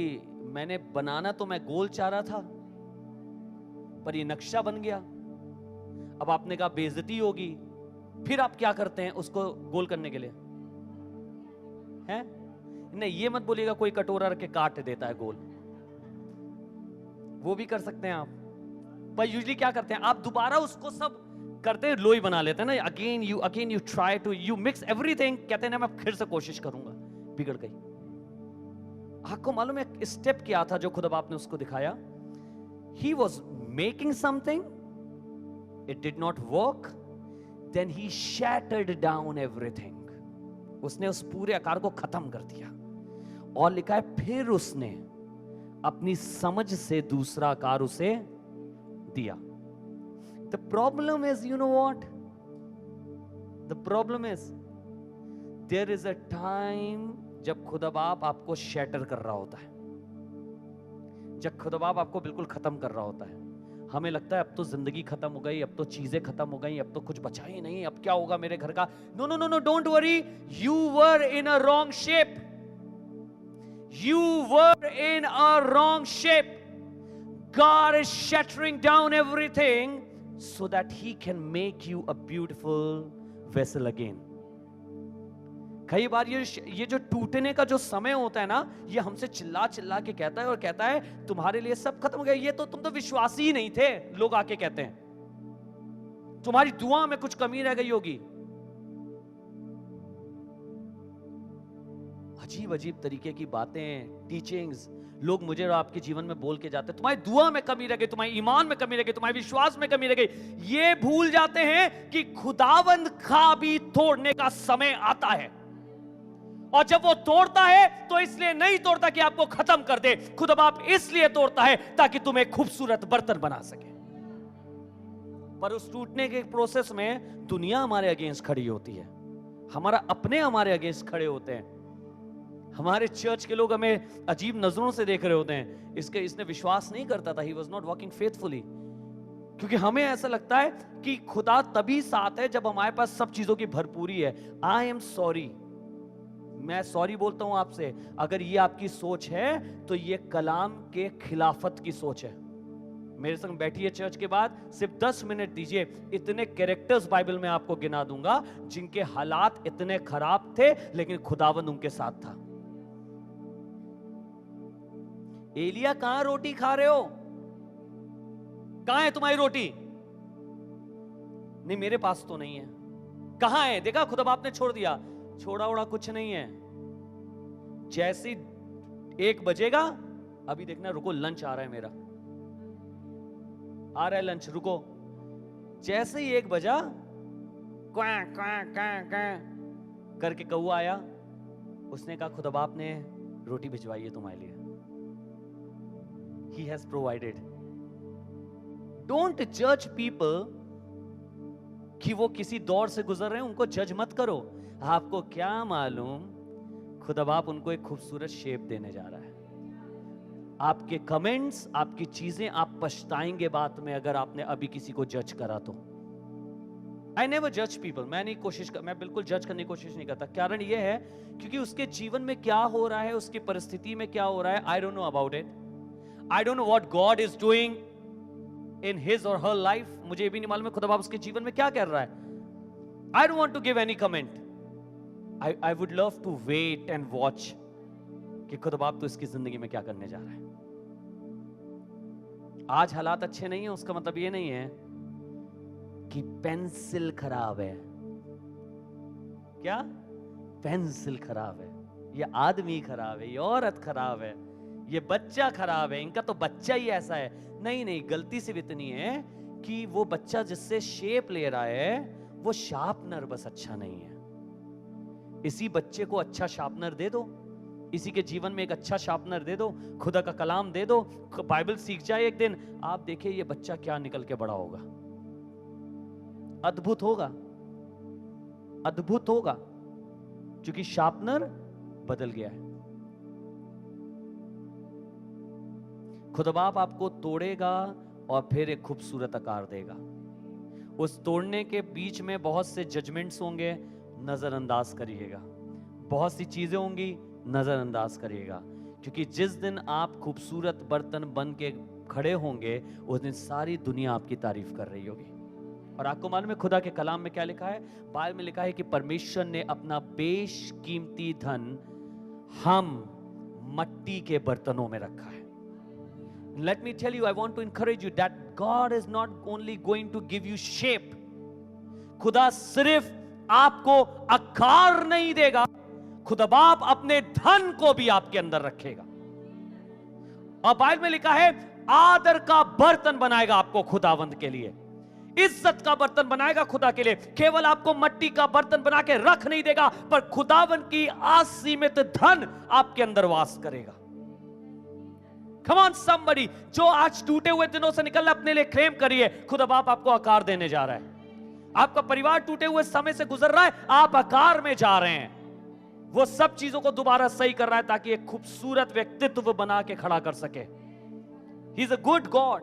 मैंने बनाना तो मैं गोल चाह रहा था पर ये नक्शा बन गया, अब आपने कहा बेइज्जती होगी, फिर आप क्या करते हैं उसको गोल करने के लिए, हैं? नहीं, ये मत बोलिएगा कोई कटोरा रख के काट देता है गोल, वो भी कर सकते हैं आप, पर यूजुअली क्या करते हैं आप, दोबारा उसको सब करते हैं, लोई बना लेते हैं ना, again you try to, you mix everything, कहते हैं ना मैं फिर से कोशिश करूंगा, बिगड़ गई। आपको मालूम है स्टेप क्या था जो खुदा बाप ने उसको दिखाया, he was making something, it did not work, then he shattered down everything, उसने उस पूरे आकार को खत्म कर दिया, और लिखा है फिर उसने अपनी समझ से दूसरा आकार उसे दिया। The problem is, you know what? The problem is, there is a time जब खुदा बाप आपको शैटर कर रहा होता है, जब खुदा बाप आपको बिल्कुल खत्म कर रहा होता है, हमें लगता है अब तो जिंदगी खत्म हो गई, अब तो चीजें खत्म हो गई, अब तो कुछ बचा ही नहीं, अब क्या होगा मेरे घर का। No no no no, don't worry, you were in a wrong shape, you were in a wrong shape. God is shattering down everything so that he can make you a beautiful vessel again. कई बार ये जो टूटने का जो समय होता है ना, ये हमसे चिल्ला चिल्ला के कहता है और कहता है तुम्हारे लिए सब खत्म हो गया, ये तो तुम तो विश्वासी ही नहीं थे, लोग आके कहते हैं तुम्हारी दुआ में कुछ कमी रह गई होगी। अजीब अजीब तरीके की बातें, टीचिंग्स लोग मुझे और आपके जीवन में बोल के जाते हैं, तुम्हारी दुआ में कमी रह गई, तुम्हारी ईमान में कमी रह गई, तुम्हारे विश्वास में कमी रह गई। ये भूल जाते हैं कि खुदावंद का भी तोड़ने का समय आता है, और जब वो तोड़ता है तो इसलिए नहीं तोड़ता कि आपको खत्म कर दे, खुदा बाप इसलिए तोड़ता है ताकि तुम एक खूबसूरत बर्तन बना सके। पर उस टूटने के प्रोसेस में दुनिया हमारे अगेंस्ट खड़ी होती है, अपने हमारे अगेंस्ट खड़े होते हैं, हमारे चर्च के लोग हमें अजीब नजरों से देख रहे होते हैं। इसने विश्वास नहीं करता था, he was not walking faithfully, क्योंकि हमें ऐसा लगता है कि खुदा तभी साथ है जब हमारे पास सब चीजों की भरपूरी है। आई एम सॉरी, मैं सॉरी बोलता हूं आपसे, अगर ये आपकी सोच है तो ये कलाम के खिलाफत की सोच है। मेरे संग बैठिए चर्च के बाद, सिर्फ 10 मिनट दीजिए, इतने कैरेक्टर्स बाइबल में आपको गिना दूंगा जिनके हालात इतने खराब थे लेकिन खुदावंद उनके साथ था। एलिया, कहां रोटी खा रहे हो? कहां है तुम्हारी रोटी? नहीं, मेरे पास तो नहीं है। कहां है? देखा, खुदा बाप ने छोड़ दिया। छोड़ा उड़ा कुछ नहीं है। जैसे 1 बजेगा, अभी देखना, रुको, लंच आ रहा है मेरा, आ रहा है लंच, रुको। जैसे ही 1 बजा, क्वा क्वा क्वा क्वा करके कौआ आया, उसने कहा खुदा बाप ने रोटी भिजवाई है तुम्हारे लिए। He has provided. Don't judge people कि वो किसी दौर से गुजर रहे हैं, उनको जज मत करो। आपको क्या मालूम, खुदा बाप उनको एक खूबसूरत शेप देने जा रहा है। आपके कमेंट्स, आपकी चीजें, आप पछताएंगे बात में अगर आपने अभी किसी को जज करा तो। आई नेवर जज पीपल, मैं बिल्कुल जज करने की कोशिश नहीं करता। कारण यह है क्योंकि उसके जीवन में क्या हो रहा है, उसकी परिस्थिति में क्या हो रहा है, आई don't know about it. I don't know what God is doing in his or her life. मुझे ये भी नहीं मालूम है खुदा बाप उसके जीवन में क्या कर रहा है। I don't want to give any comment. I would love to wait and watch कि खुदा बाप तो इसकी जिंदगी में क्या करने जा रहा है। आज हालात अच्छे नहीं है, उसका मतलब ये नहीं है कि पेंसिल खराब है। क्या? पेंसिल खराब है, ये आदमी खराब है, ये औरत खराब है, ये बच्चा खराब है, इनका तो बच्चा ही ऐसा है। नहीं नहीं, गलती सिर्फ इतनी है कि वो बच्चा जिससे शेप ले रहा है वो शार्पनर बस अच्छा नहीं है। इसी बच्चे को अच्छा शार्पनर दे दो, इसी के जीवन में एक अच्छा शार्पनर दे दो, खुदा का कलाम दे दो, बाइबल सीख जाए एक दिन, आप देखिए ये बच्चा क्या निकल के बड़ा होगा। अद्भुत होगा, अद्भुत होगा, क्योंकि शार्पनर बदल गया है। खुदा बाप आपको तोड़ेगा और फिर एक खूबसूरत आकार देगा। उस तोड़ने के बीच में बहुत से जजमेंट्स होंगे, नजरअंदाज करिएगा। बहुत सी चीजें होंगी, नजरअंदाज करिएगा, क्योंकि जिस दिन आप खूबसूरत बर्तन बन के खड़े होंगे उस दिन सारी दुनिया आपकी तारीफ कर रही होगी। और आपको मालूम है खुदा के कलाम में क्या लिखा है? बाइबल में लिखा है कि परमेश्वर ने अपना बेशकीमती धन हम मट्टी के बर्तनों में रखा है। Let me tell you, I want to encourage you that God is not only going to give you shape. खुदा सिर्फ आपको आकार नहीं देगा, खुदा बाप अपने धन को भी आपके अंदर रखेगा। और बाइबल में लिखा है आदर का बर्तन बनाएगा आपको खुदावंद के लिए, इज्जत का बर्तन बनाएगा खुदा के लिए। केवल आपको मट्टी का बर्तन बना के रख नहीं देगा, पर खुदावंद की असीमित धन आपके अंदर वास करेगा। Come on somebody, जो आज टूटे हुए दिनों से निकल अपने लिए क्लेम करिए, खुदा बाप आपको आकार देने जा रहा है। आपका परिवार टूटे हुए समय से गुजर रहा है, आप आकार में जा रहे हैं। वो सब चीजों को दोबारा सही कर रहा है ताकि एक खूबसूरत व्यक्तित्व बना के खड़ा कर सके। He is a good God.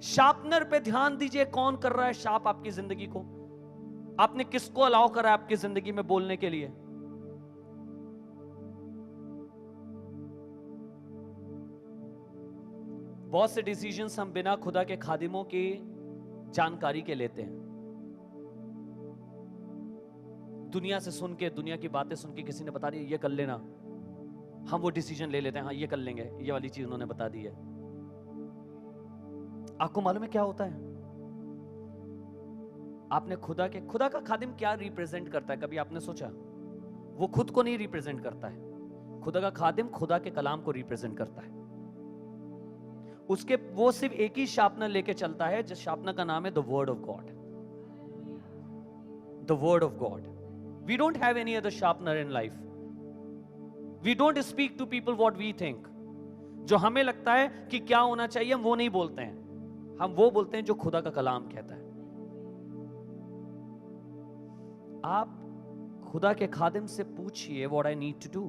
Sharpener पे ध्यान दीजिए, कौन कर रहा है शार्प आपकी जिंदगी को? आपने किसको अलाउ करा है आपकी जिंदगी में बोलने के लिए? बहुत से डिसीजंस हम बिना खुदा के खादिमों की जानकारी के लेते हैं। दुनिया से सुन के, दुनिया की बातें सुन के, किसी ने बता दिया ये कर लेना, हम वो डिसीजन ले लेते हैं, हाँ ये कर लेंगे, ये वाली चीज उन्होंने बता दी है। आपको मालूम है क्या होता है? आपने खुदा का खादिम क्या रिप्रेजेंट करता है? कभी आपने सोचा? वो खुद को नहीं रिप्रेजेंट करता है। खुदा का खादिम खुदा के कलाम को रिप्रेजेंट करता है। वो सिर्फ एक ही शार्पनर लेके चलता है, जिस शार्पनर का नाम है the word of God. The word of God. We don't have any other sharpener in life. We don't speak to people what we think. जो हमें लगता है कि क्या होना चाहिए, हम वो नहीं बोलते हैं। हम वो बोलते हैं जो खुदा का कलाम कहता है। आप खुदा के खादिम से पूछिए, what I need to do,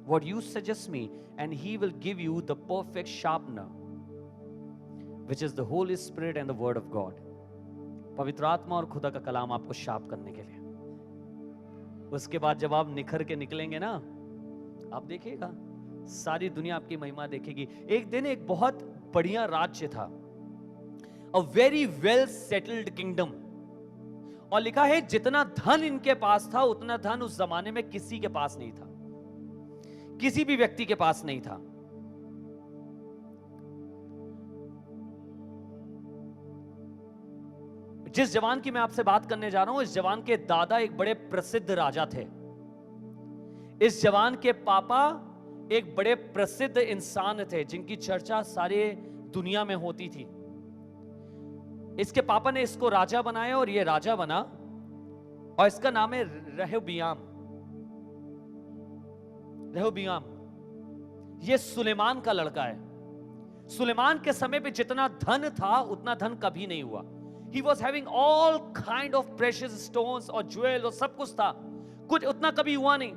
what you suggest me, and he will give you the perfect sharpener which is the holy spirit and the word of God. पवित्र आत्मा और खुदा का कलाम आपको शार्प करने के लिए। उसके बाद जब आप निखर के निकलेंगे ना, आप देखिएगा सारी दुनिया आपकी महिमा देखेगी। एक दिन एक बहुत बढ़िया राज्य था, a very well settled kingdom, और लिखा है जितना धन इनके पास था उतना धन उस जमाने में किसी के पास नहीं था, किसी भी व्यक्ति के पास नहीं था। जिस जवान की मैं आपसे बात करने जा रहा हूं, इस जवान के दादा एक बड़े प्रसिद्ध राजा थे। इस जवान के पापा एक बड़े प्रसिद्ध इंसान थे जिनकी चर्चा सारे दुनिया में होती थी। इसके पापा ने इसको राजा बनाया और ये राजा बना, और इसका नाम है रहबियाम। रहबियाम ये सुलेमान का लड़का है। सुलेमान के समय पे जितना धन था उतना धन कभी नहीं हुआ। He was having all kind of precious stones और jewels और सब कुछ था, कुछ उतना कभी हुआ नहीं।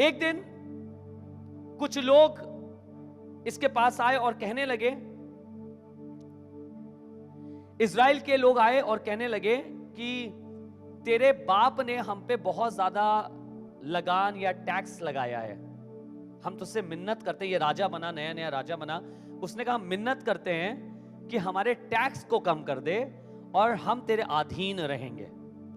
एक दिन कुछ लोग इसके पास आए और कहने लगे, इज़राइल के लोग आए और कहने लगे कि तेरे बाप ने हम पे बहुत ज्यादा लगान या टैक्स लगाया है, हम तुझसे मिन्नत करते हैं। ये राजा बना, नया नया राजा बना, उसने कहा मिन्नत करते हैं कि हमारे टैक्स को कम कर दे और हम तेरे अधीन रहेंगे।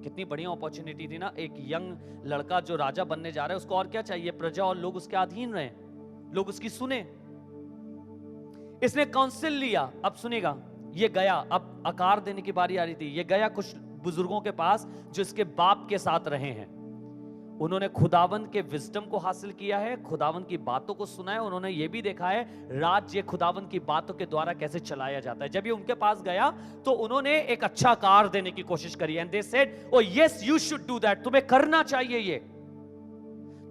कितनी बढ़िया अपॉर्चुनिटी थी ना, एक यंग लड़का जो राजा बनने जा रहा है, उसको और क्या चाहिए, प्रजा और लोग उसके अधीन रहे, लोग उसकी सुने। इसने काउंसिल लिया। अब सुनेगा, ये गया, अब आकार देने की बारी आ रही थी, ये गया कुछ बुजुर्गों के पास जो इसके बाप के साथ रहे हैं। उन्होंने खुदावंद के विजडम को हासिल किया है, खुदावंद की बातों को सुना है, उन्होंने ये भी देखा है राज्य खुदावंद की बातों के द्वारा कैसे चलाया जाता है। जब ये उनके पास गया तो उन्होंने एक अच्छा आकार देने की कोशिश करी, and they said, O yes you should do that, तुम्हें करना चाहिए, ये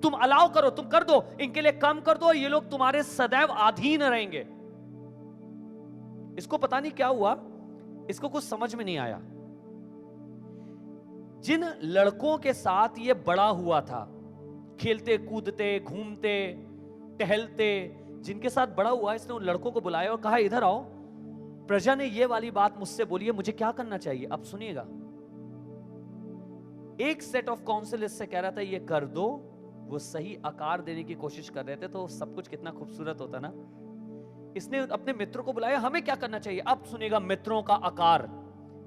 तुम अलाउ करो, तुम कर दो, इनके लिए कम कर दो, ये लोग तुम्हारे सदैव अधीन रहेंगे। इसको पता नहीं क्या हुआ, इसको कुछ समझ में नहीं आया। जिन लड़कों के साथ ये बड़ा हुआ था, खेलते कूदते घूमते टहलते, जिनके साथ बड़ा हुआ, इसने उन लड़कों को बुलाया और कहा इधर आओ, प्रजा ने ये वाली बात मुझसे बोली है, मुझे क्या करना चाहिए। अब सुनिएगा, एक सेट ऑफ काउंसिल इससे कह रहा था ये कर दो, वो सही आकार देने की कोशिश कर रहे थे, तो सब कुछ कितना खूबसूरत होता ना। इसने अपने मित्रों को बुलाया, हमें क्या करना चाहिए। अब सुनेगा, मित्रों का आकार,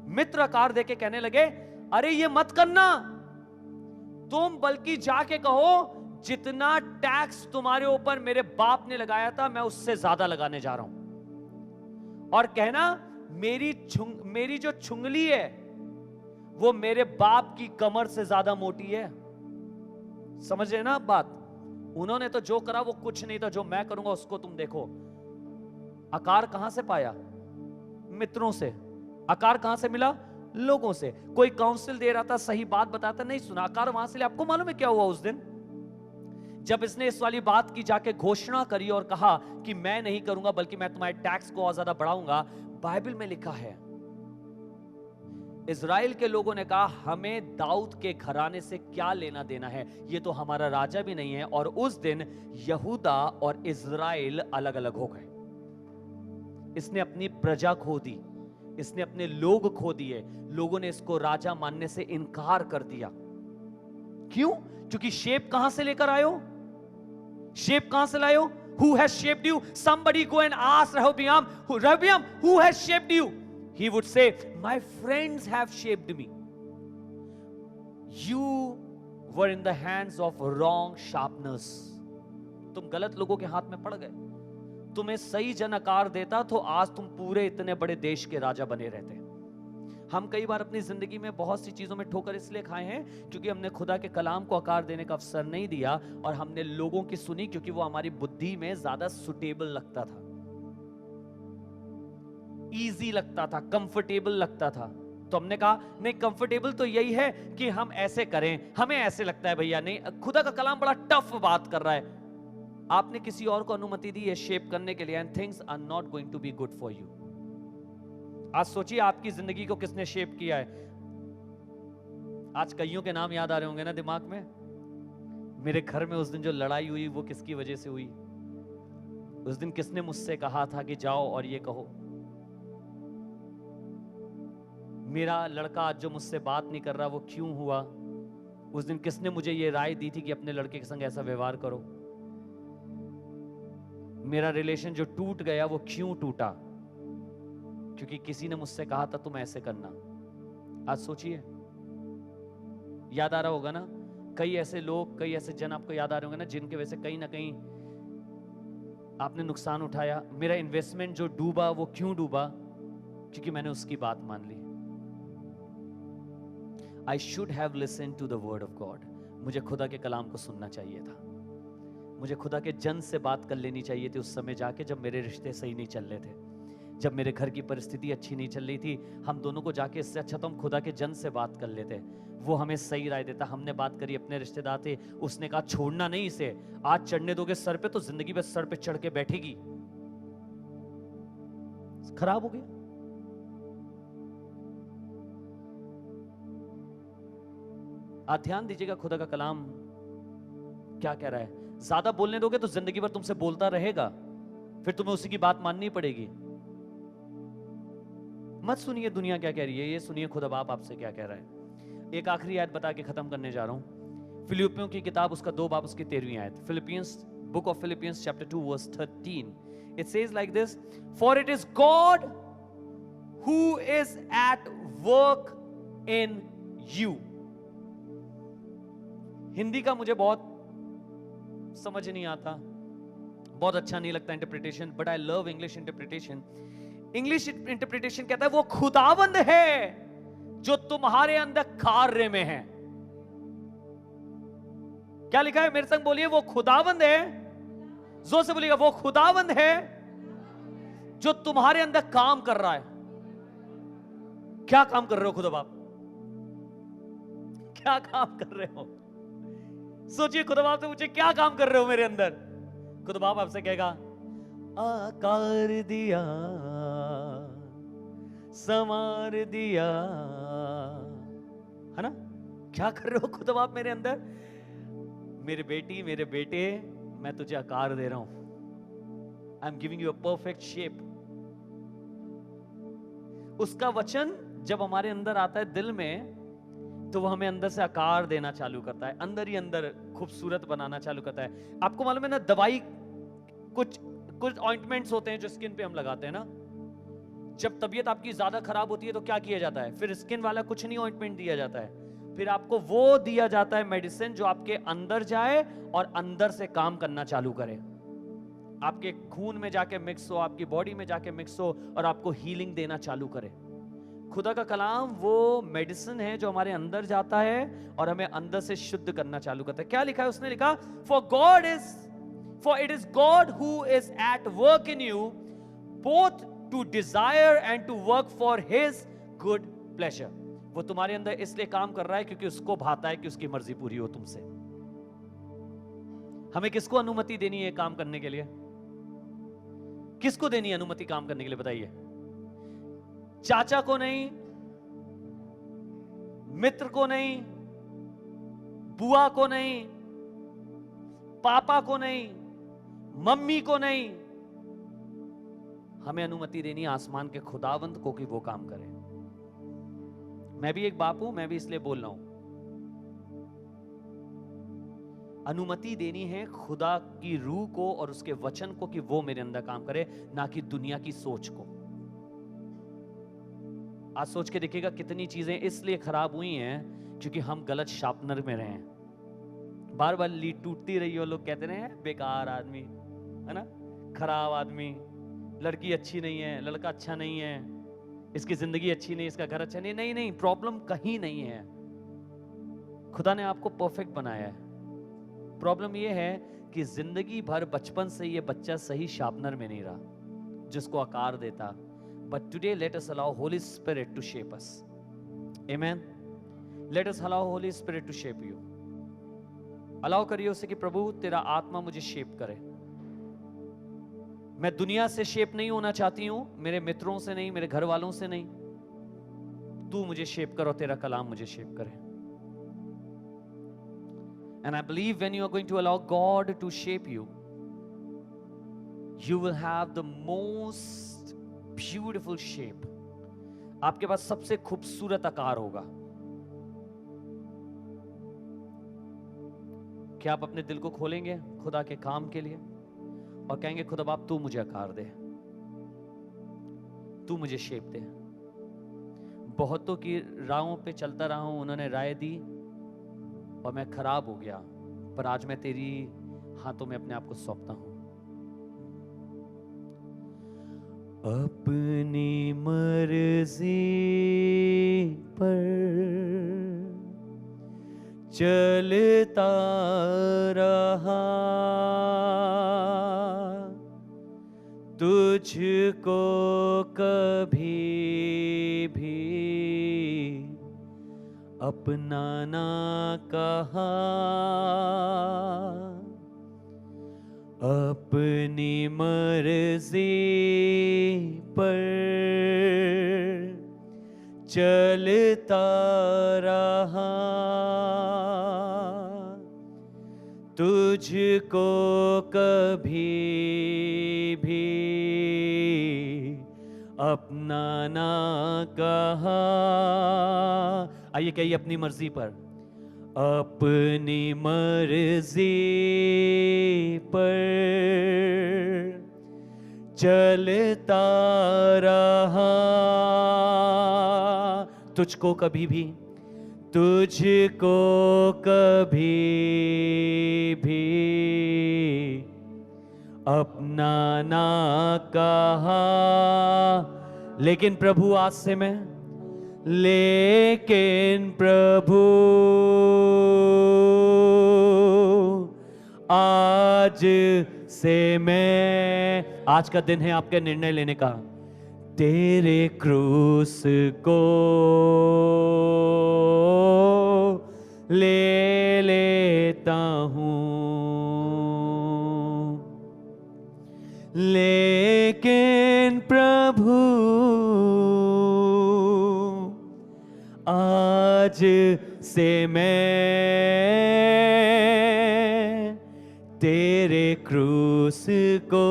मित्र आकार देके कहने लगे, अरे ये मत करना, तुम बल्कि जाके कहो जितना टैक्स तुम्हारे ऊपर मेरे बाप ने लगाया था मैं उससे ज्यादा लगाने जा रहा हूं, और कहना मेरी जो छुंगली है वो मेरे बाप की कमर से ज्यादा मोटी है। समझ रहे ना आप बात। उन्होंने तो जो करा वो कुछ नहीं था, जो मैं करूंगा उसको तुम देखो। आकार कहां से पाया, मित्रों से। आकार कहां से मिला, लोगों से। कोई काउंसिल दे रहा था, सही बात बताता, नहीं सुना, आकार वहां से ले। आपको मालूम है क्या हुआ उस दिन, जब इसने इस वाली बात की जाके घोषणा करी और कहा कि मैं नहीं करूंगा बल्कि मैं तुम्हारे टैक्स को और ज्यादा बढ़ाऊंगा। बाइबल में लिखा है, इज़राइल के लोगों ने कहा हमें दाऊद के घराने से क्या लेना देना है, ये तो हमारा राजा भी नहीं है। और उस दिन यहूदा और इज़राइल अलग अलग हो गए। इसने अपनी प्रजा खो दी, इसने अपने लोग खो दिए। लोगों ने इसको राजा मानने से इनकार कर दिया। क्यों? क्योंकि शेप कहां से लेकर आयो, शेप कहां से लायो? Who has shaped you? Somebody go and ask Rehoboam, who has shaped you? He would say, my friends have shaped me. You were in the hands of wrong sharpeners. तुम गलत लोगों के हाथ में पड़ गए। तुम्हें सही जन आकार देता तो आज तुम पूरे इतने बड़े देश के राजा बने रहते। हम कई बार अपनी जिंदगी में बहुत सी चीजों में ठोकर इसलिए खाए हैं क्योंकि हमने खुदा के कलाम को आकार देने का अवसर नहीं दिया, और हमने लोगों की सुनी क्योंकि वो हमारी बुद्धि में ज्यादा सुटेबल लगता था, इजी लगता था, कंफर्टेबल लगता था। तो हमने कहा नहीं, कंफर्टेबल तो यही है कि हम ऐसे करें, हमें ऐसे लगता है भैया। नहीं, खुदा का कलाम बड़ा टफ बात कर रहा है। आपने किसी और को अनुमति दी है शेप करने के लिए, and things are not going to be good for you. आज सोचिए आपकी जिंदगी को किसने शेप किया है। आज कईयों के नाम याद आ रहे होंगे ना दिमाग में। मेरे घर में उस दिन जो लड़ाई हुई वो किसकी वजह से हुई? उस दिन किसने मुझसे कहा था कि जाओ और ये कहो? मेरा लड़का आज जो मुझसे बात नहीं कर रहा वो क्यों हुआ? उस दिन किसने मुझे ये राय दी थी कि अपने लड़के के संग ऐसा व्यवहार करो? मेरा रिलेशन जो टूट गया वो क्यों टूटा? क्योंकि किसी ने मुझसे कहा था तुम ऐसे करना। आज सोचिए, याद आ रहा होगा ना, कई ऐसे लोग, कई ऐसे जन आपको याद आ रहे होंगे ना, जिनके वजह से कहीं ना कहीं आपने नुकसान उठाया। मेरा इन्वेस्टमेंट जो डूबा वो क्यों डूबा? क्योंकि मैंने उसकी बात मान ली। I should have listened to the word of God. मुझे खुदा के कलाम को सुनना चाहिए था। मुझे खुदा के जन से बात कर लेनी चाहिए थी उस समय जाके, जब मेरे रिश्ते सही नहीं चल रहे थे, जब मेरे घर की परिस्थिति अच्छी नहीं चल रही थी। हम दोनों को जाके, इससे अच्छा तो हम खुदा के जन से बात कर लेते, वो हमें सही राय देता। हमने बात करी, अपने रिश्तेदार थे, उसने कहा छोड़ना नहीं इसे, आज चढ़ने दोगे सर पे तो जिंदगी में सर पे चढ़ के बैठेगी। खराब हो गया। आज ध्यान दीजिएगा खुदा का कलाम क्या कह रहा है। ज्यादा बोलने दोगे तो जिंदगी भर तुमसे बोलता रहेगा, फिर तुम्हें उसी की बात माननी पड़ेगी। मत सुनिए दुनिया क्या कह रही है, ये सुनिए खुदा बाप आपसे क्या कह रहा है। एक आखिरी आयत बता के खत्म करने जा रहा हूं। फिलिपियों की किताब उसका 2 बाब उसकी 13वीं आयत। Philippians, book of Philippians chapter 2 verse 13, it says like this, for it is God who is at work in you. Hindi का मुझे बहुत समझ नहीं आता, बहुत अच्छा नहीं लगता interpretation, but I love English interpretation. English interpretation कहता है वो खुदावंद है जो तुम्हारे अंदर कार्य में है। क्या लिखा है? मेरे संग बोलिए, वो खुदावंद है। जोर से बोलिएगा, वो खुदावंद है जो तुम्हारे अंदर काम कर रहा है। क्या काम कर रहे हो खुदा बाप? क्या काम कर रहे हो? सोचिए, खुदा बाप से पूछे क्या काम कर रहे हो मेरे अंदर? खुदा बाप आपसे कहेगा आकार दिया, संवार दिया, है ना? क्या कर रहे हो खुदा बाप मेरे अंदर? मेरे बेटी, मेरे बेटे, मैं तुझे आकार दे रहा हूं। I am giving you a perfect shape. उसका वचन जब हमारे अंदर आता है दिल में, तो वो हमें अंदर से आकार देना चालू करता है, अंदर ही अंदर खूबसूरत बनाना चालू करता है। आपको मालूम है ना, दवाई, कुछ ऑइंटमेंट्स होते हैं जो स्किन पे हम लगाते हैं ना। जब तबीयत आपकी ज्यादा खराब होती है तो क्या किया जाता है? फिर स्किन वाला कुछ नहीं ऑइंटमेंट दिया जाता है, फिर आपको वो दिया जाता है मेडिसिन जो आपके अंदर जाए और अंदर से काम करना चालू करे, आपके खून में जाके मिक्स हो, आपकी बॉडी में जाके मिक्स हो और आपको हीलिंग देना चालू करे। खुदा का कलाम वो मेडिसिन है जो हमारे अंदर जाता है और हमें अंदर से शुद्ध करना चालू करता है। क्या लिखा है? उसने लिखा, for it is God who is at work in you both to desire and to work for his good pleasure। वो तुम्हारे अंदर इसलिए काम कर रहा है क्योंकि उसको भाता है कि उसकी मर्जी पूरी हो तुमसे। हमें किसको अनुमति देनी है काम करने के लिए? किसको देनी है अनुमति काम करने के लिए? बताइए। चाचा को नहीं, मित्र को नहीं, बुआ को नहीं, पापा को नहीं, मम्मी को नहीं। हमें अनुमति देनी आसमान के खुदावंद को कि वो काम करे। मैं भी एक बाप हूं, मैं भी इसलिए बोल रहा हूं। अनुमति देनी है खुदा की रूह को और उसके वचन को कि वो मेरे अंदर काम करे, ना कि दुनिया की सोच को। आज सोच के देखिएगा कितनी चीजें इसलिए खराब हुई हैं क्योंकि हम गलत शार्पनर में रहे हैं। बार बार लीड टूटती रही हो, लोग कहते रहे बेकार आदमी, है ना, खराब आदमी, लड़की अच्छी नहीं है, लड़का अच्छा नहीं है, इसकी जिंदगी अच्छी नहीं, इसका घर अच्छा नहीं। नहीं नहीं, प्रॉब्लम कहीं नहीं है। खुदा ने आपको परफेक्ट बनाया है। प्रॉब्लम यह है कि जिंदगी भर बचपन से ये बच्चा सही शार्पनर में नहीं रहा जिसको आकार देता। But today let us allow Holy Spirit to shape us. Amen. Let us allow Holy Spirit to shape you. Allow करिए उसे कि प्रभु तेरा आत्मा मुझे शेप करे। मैं दुनिया से शेप नहीं होना चाहती हूं, मेरे मित्रों से नहीं, मेरे घर वालों से नहीं। तू मुझे शेप कर और तेरा कलाम मुझे शेप करे। And I believe when you are going to allow God to shape you, you will have the most beautiful shape. आपके पास सबसे खूबसूरत आकार होगा। क्या आप अपने दिल को खोलेंगे खुदा के काम के लिए और कहेंगे खुदा बाप तू मुझे आकार दे, तू मुझे शेप दे। बहुतों की राहों पे चलता रहा हूं, उन्होंने राय दी और मैं खराब हो गया, पर आज मैं तेरी हाथों में अपने आप को सौंपता हूं। अपनी मर्जी पर चलता रहा, तुझको कभी भी अपना ना कहा। अपनी मर्जी पर चलता रहा, तुझको कभी भी अपना ना कहा। आइए कहिए अपनी मर्जी पर, अपनी मर्जी पर चलता रहा, तुझको कभी भी, तुझको कभी भी अपना ना कहा। लेकिन प्रभु आज से मैं, लेकिन प्रभु आज से मैं, आज का दिन है आपके निर्णय लेने का, तेरे क्रूस को ले लेता हूं। लेकिन प्रभु आज से मैं तेरे क्रूस को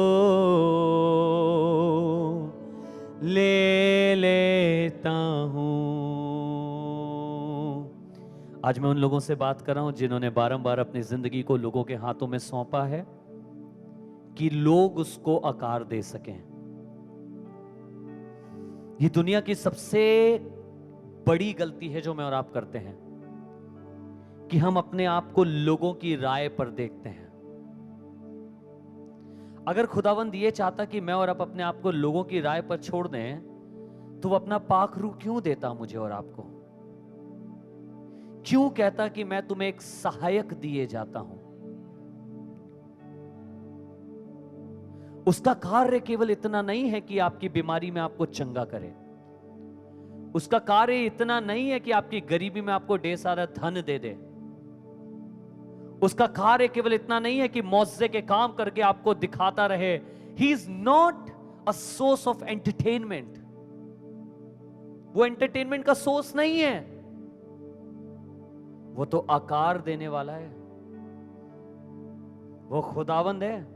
ले लेता हूं। आज मैं उन लोगों से बात कर रहा हूं जिन्होंने बारंबार अपनी जिंदगी को लोगों के हाथों में सौंपा है कि लोग उसको आकार दे सकें। ये दुनिया की सबसे बड़ी गलती है जो मैं और आप करते हैं कि हम अपने आप को लोगों की राय पर देखते हैं। अगर खुदावंद ये चाहता कि मैं और आप अपने आप को लोगों की राय पर छोड़ दें, तो वो अपना पाक रूह क्यों देता मुझे और आपको? क्यों कहता कि मैं तुम्हें एक सहायक दिए जाता हूं? उसका कार्य केवल इतना नहीं है कि आपकी बीमारी में आपको चंगा करे। उसका कार्य इतना नहीं है कि आपकी गरीबी में आपको ढेर सारा धन दे दे। उसका कार्य केवल इतना नहीं है कि मौजे के काम करके आपको दिखाता रहे। He is not a source of entertainment. वो एंटरटेनमेंट का सोर्स नहीं है, वो तो आकार देने वाला है। वो खुदावंद है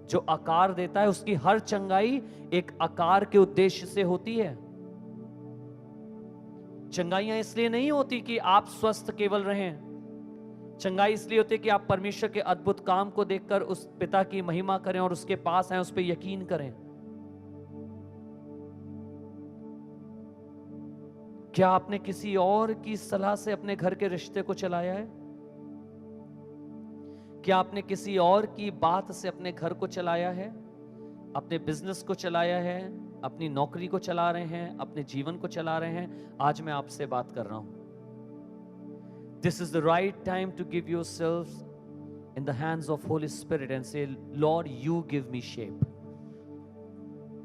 जो आकार देता है। उसकी हर चंगाई एक आकार के उद्देश्य से होती है। चंगाइयां इसलिए नहीं होती कि आप स्वस्थ केवल रहें। चंगाई इसलिए होती है कि आप परमेश्वर के अद्भुत काम को देखकर उस पिता की महिमा करें और उसके पास आए, उस पर यकीन करें। क्या आपने किसी और की सलाह से अपने घर के रिश्ते को चलाया है? क्या आपने किसी और की बात से अपने घर को चलाया है, अपने बिजनेस को चलाया है, अपनी नौकरी को चला रहे हैं, अपने जीवन को चला रहे हैं? आज मैं आपसे बात कर रहा हूं। This is the right time to give yourselves in the hands of Holy Spirit and say, Lord, you give me shape.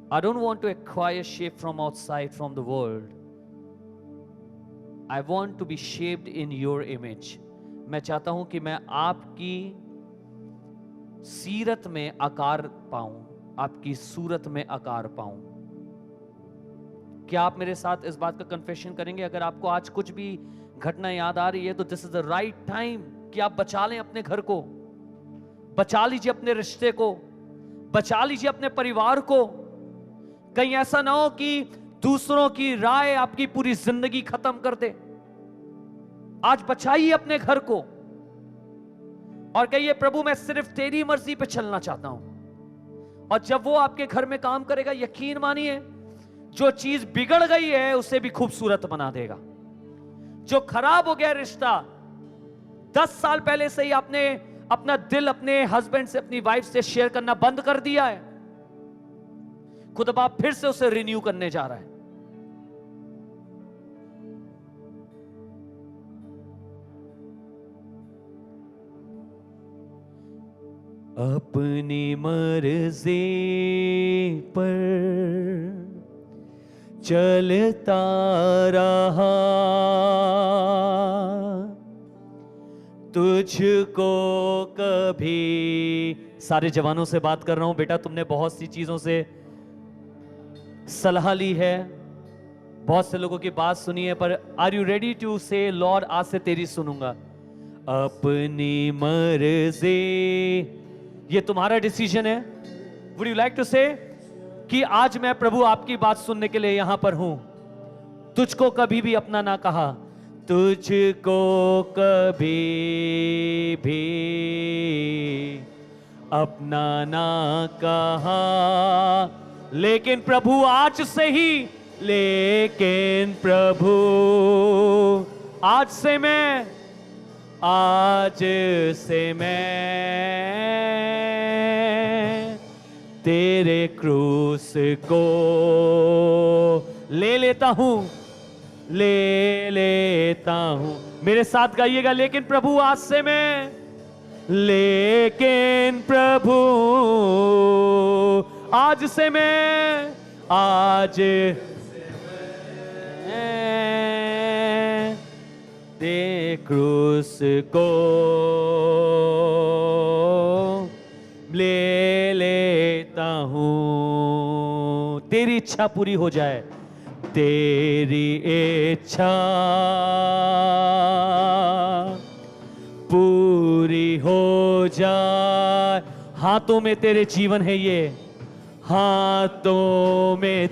I don't want to acquire shape from outside, from the world. I want to be shaped in your image. मैं चाहता हूं कि मैं आपकी सीरत में आकार पाऊं, आपकी सूरत में आकार पाऊं। क्या आप मेरे साथ इस बात का कन्फेशन करेंगे? अगर आपको आज कुछ भी घटना याद आ रही है तो this is the right time कि आप बचा लें अपने घर को, बचा लीजिए अपने रिश्ते को, बचा लीजिए अपने परिवार को। कहीं ऐसा ना हो कि दूसरों की राय आपकी पूरी जिंदगी खत्म कर दे। आज बचाइए अपने घर को और कहिए प्रभु मैं सिर्फ तेरी मर्जी पे चलना चाहता हूं। और जब वो आपके घर में काम करेगा, यकीन मानिए जो चीज बिगड़ गई है उसे भी खूबसूरत बना देगा। जो खराब हो गया रिश्ता, 10 साल पहले से ही आपने अपना दिल अपने हस्बैंड से, अपनी वाइफ से शेयर करना बंद कर दिया है, खुद अब आप फिर से उसे रिन्यू करने जा रहा है। अपनी मर्जी पर चलता रहा, तुझको कभी, सारे जवानों से बात कर रहा हूं बेटा, तुमने बहुत सी चीजों से सलाह ली है, बहुत से लोगों की बात सुनी है, पर आर यू रेडी टू से लॉर्ड आज से तेरी सुनूंगा। अपनी मर्जी, ये तुम्हारा डिसीजन है। वुड यू लाइक टू से कि आज मैं प्रभु आपकी बात सुनने के लिए यहां पर हूं। तुझको कभी भी अपना ना कहा, तुझको कभी भी अपना ना कहा, लेकिन प्रभु आज से ही, लेकिन प्रभु आज से मैं, आज से मैं तेरे क्रूस को ले लेता हूं, ले लेता हूं। मेरे साथ गाइएगा, लेकिन प्रभु आज से मैं, लेकिन प्रभु आज से मैं, आज तेरे क्रूस को ले लेता हूं। तेरी इच्छा पूरी हो जाए, तेरी इच्छा पूरी हो जाए। हाथों में तेरे जीवन है ये, हाथों में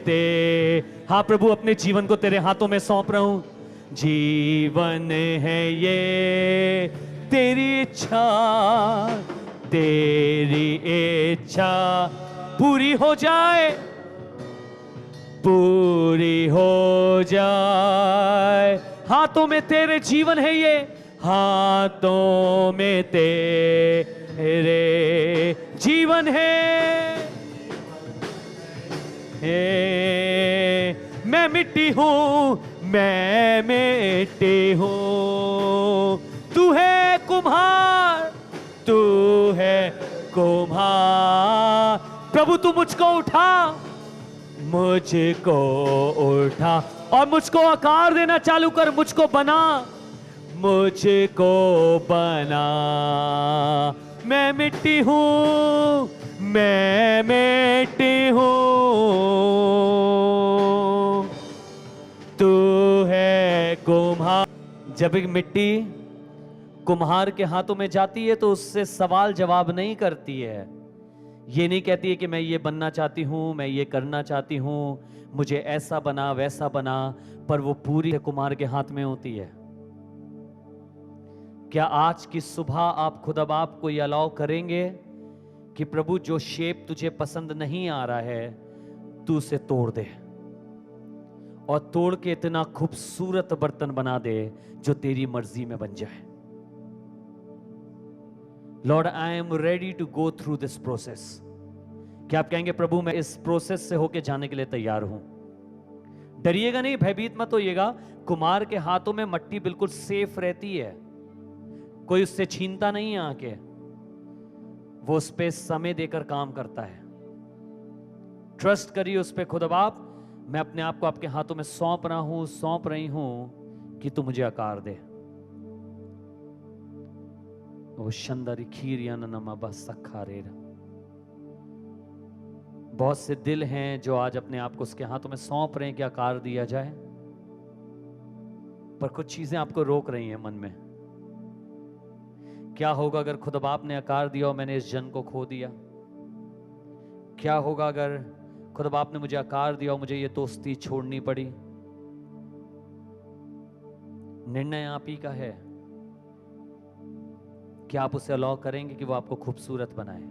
हाँ प्रभु अपने जीवन को तेरे हाथों में सौंप रहा हूं। जीवन है ये, तेरी इच्छा, तेरी इच्छा पूरी हो जाए, पूरी हो जाए। हाथों में तेरे जीवन है ये, हाथों में तेरे जीवन है। मैं मिट्टी हूं, मैं मिट्टी हूं, तू है कुम्हार, तू है कुम्हार। प्रभु तू मुझको उठा, मुझको उठा और मुझको आकार देना चालू कर, मुझको बना, मुझको बना। मैं मिट्टी हूं, मैं मिट्टी हूं, तू है कुम्हार। जब एक मिट्टी कुम्हार के हाथों में जाती है तो उससे सवाल जवाब नहीं करती है, ये नहीं कहती है कि मैं ये बनना चाहती हूं, मैं ये करना चाहती हूं, मुझे ऐसा बना वैसा बना, पर वो पूरी कुम्हार के हाथ में होती है। क्या आज की सुबह आप खुद अब आपको ये अलाउ करेंगे कि प्रभु जो शेप तुझे पसंद नहीं आ रहा है तू उसे तोड़ दे और तोड़ के इतना खूबसूरत बर्तन बना दे जो तेरी मर्जी में बन जाए। Lord I am ready to go through this process. क्या आप कहेंगे प्रभु मैं इस प्रोसेस से होके जाने के लिए तैयार हूं? डरिएगा नहीं, भयभीत मत होइएगा। कुम्हार के हाथों में मट्टी बिल्कुल सेफ रहती है, कोई उससे छीनता नहीं है आके, वो उस पे समय देकर काम करता है। ट्रस्ट करिए उस पे खुद। अब आप, मैं अपने आप को आपके हाथों में सौंप रहा हूं, सौंप रही हूं कि तू मुझे आकार दे। ओ शंदरी खीर या नमा बस सखा रे। बहुत से दिल हैं जो आज अपने आप को उसके हाथों में सौंप रहे हैं कि आकार दिया जाए, पर कुछ चीजें आपको रोक रही हैं मन में। क्या होगा अगर खुद बाप ने आकार दिया और मैंने इस जन को खो दिया? क्या होगा अगर खुद बाप ने मुझे आकार दिया और मुझे ये दोस्ती छोड़नी पड़ी? निर्णय आप ही का है कि आप उसे अलाउ करेंगे कि वो आपको खूबसूरत बनाए,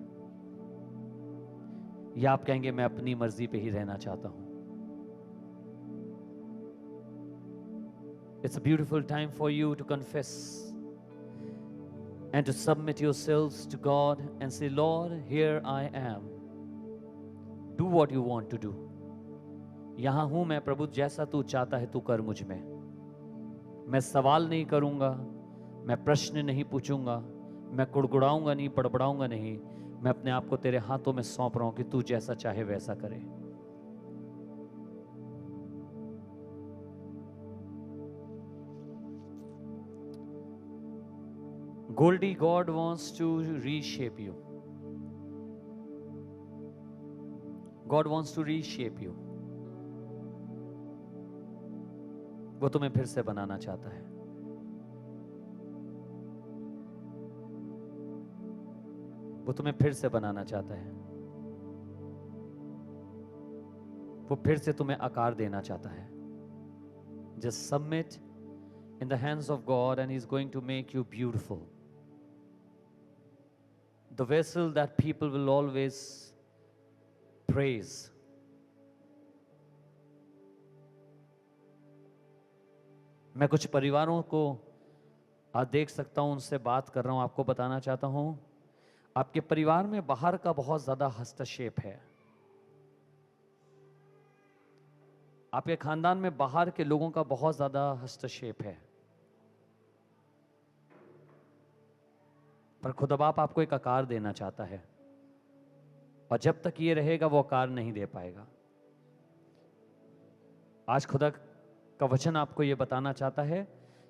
या आप कहेंगे मैं अपनी मर्जी पे ही रहना चाहता हूं। It's a beautiful time for you to confess and to submit yourselves to God and say, Lord, here I am. Do what you want to do. यहां हूं मैं प्रभु, जैसा तू चाहता है तू कर मुझ में। मैं सवाल नहीं करूंगा, मैं प्रश्न नहीं पूछूंगा, मैं कुड़कुड़ाऊंगा नहीं, बड़बड़ाऊंगा नहीं। मैं अपने आप को तेरे हाथों में सौंप रहा हूं कि तू जैसा चाहे वैसा करे। Goldie, God wants to reshape you. God wants to reshape you. वो तुम्हें फिर से बनाना चाहता है। वो तुम्हें फिर से बनाना चाहता है। वो फिर से तुम्हें आकार देना चाहता है। Just submit in the hands of God and He's going to make you beautiful. The vessel that people will always praise. मैं कुछ परिवारों को आज देख सकता हूं, उनसे बात कर रहा हूं, आपको बताना चाहता हूं, आपके परिवार में बाहर का बहुत ज्यादा हस्तक्षेप है। आपके खानदान में बाहर के लोगों का बहुत ज्यादा हस्तक्षेप है। पर खुदा बाप आपको एक आकार देना चाहता है, और जब तक ये रहेगा वो आकार नहीं दे पाएगा। आज खुदा का वचन आपको ये बताना चाहता है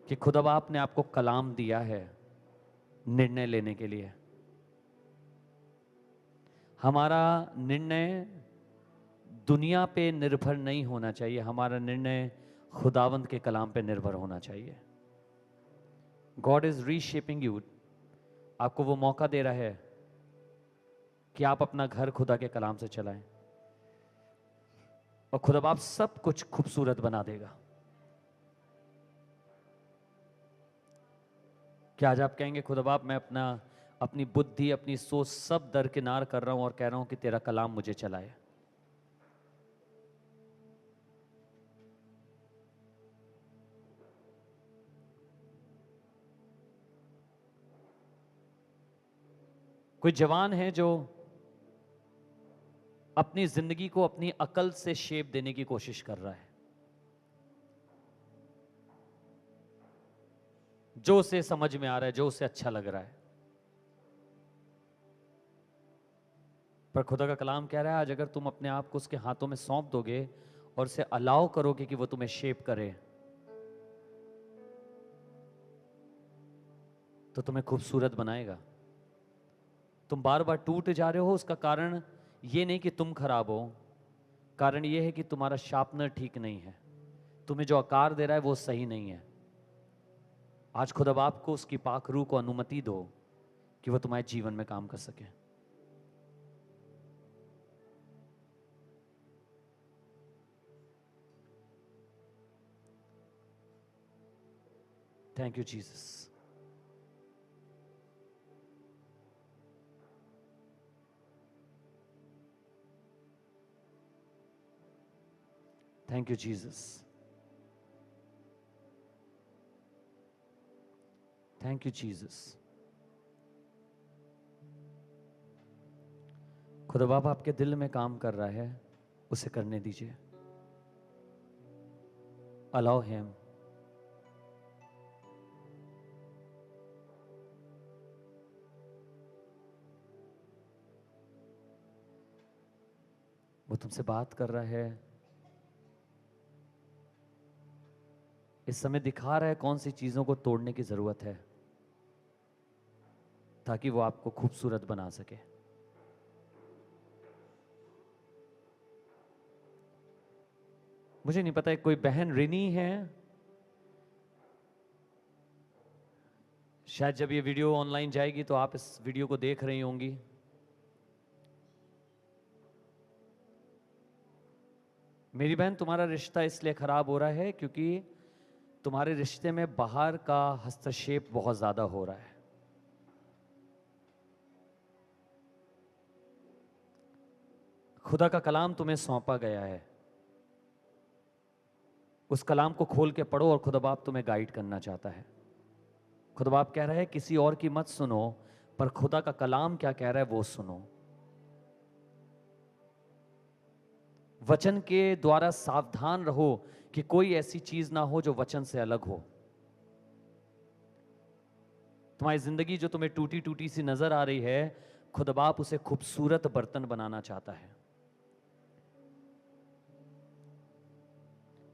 कि खुदा बाप ने आपको कलाम दिया है निर्णय लेने के लिए। हमारा निर्णय दुनिया पे निर्भर नहीं होना चाहिए, हमारा निर्णय खुदावंद के कलाम पे निर्भर होना चाहिए। God is reshaping you. आपको वो मौका दे रहा है कि आप अपना घर खुदा के कलाम से चलाएं, और खुदा बाप सब कुछ खूबसूरत बना देगा। क्या आज आप कहेंगे खुदा बाप मैं अपनी बुद्धि, अपनी सोच सब दरकिनार कर रहा हूं और कह रहा हूं कि तेरा कलाम मुझे चलाए? कोई जवान है जो अपनी जिंदगी को अपनी अकल से शेप देने की कोशिश कर रहा है, जो उसे समझ में आ रहा है, जो उसे अच्छा लग रहा है। पर खुदा का कलाम कह रहा है आज अगर तुम अपने आप को उसके हाथों में सौंप दोगे और उसे अलाउ करोगे कि वो तुम्हें शेप करे, तो तुम्हें खूबसूरत बनाएगा। तुम बार बार टूट जा रहे हो, उसका कारण ये नहीं कि तुम खराब हो, कारण ये है कि तुम्हारा शार्पनर ठीक नहीं है। तुम्हें जो आकार दे रहा है वो सही नहीं है। आज खुदा बाप को उसकी पाक रूह को अनुमति दो कि वो तुम्हारे जीवन में काम कर सके। Thank you Jesus. Thank you, Jesus. Thank you, Jesus. खुदा बाप आपके दिल में काम कर रहा है, उसे करने दीजिए। Allow him. वो तुमसे बात कर रहा है, इस समय दिखा रहा है कौन सी चीजों को तोड़ने की जरूरत है ताकि वो आपको खूबसूरत बना सके। मुझे नहीं पता है, कोई बहन रिनी है, शायद जब ये वीडियो ऑनलाइन जाएगी तो आप इस वीडियो को देख रही होंगी। मेरी बहन, तुम्हारा रिश्ता इसलिए खराब हो रहा है क्योंकि तुम्हारे रिश्ते में बाहर का हस्तक्षेप बहुत ज्यादा हो रहा है। खुदा का कलाम तुम्हें सौंपा गया है, उस कलाम को खोल के पढ़ो और खुदा बाप तुम्हें गाइड करना चाहता है। खुदा बाप कह रहा है किसी और की मत सुनो, पर खुदा का कलाम क्या कह रहा है वो सुनो। वचन के द्वारा सावधान रहो कि कोई ऐसी चीज ना हो जो वचन से अलग हो। तुम्हारी जिंदगी जो तुम्हें टूटी टूटी सी नजर आ रही है, खुदा बाप उसे खूबसूरत बर्तन बनाना चाहता है।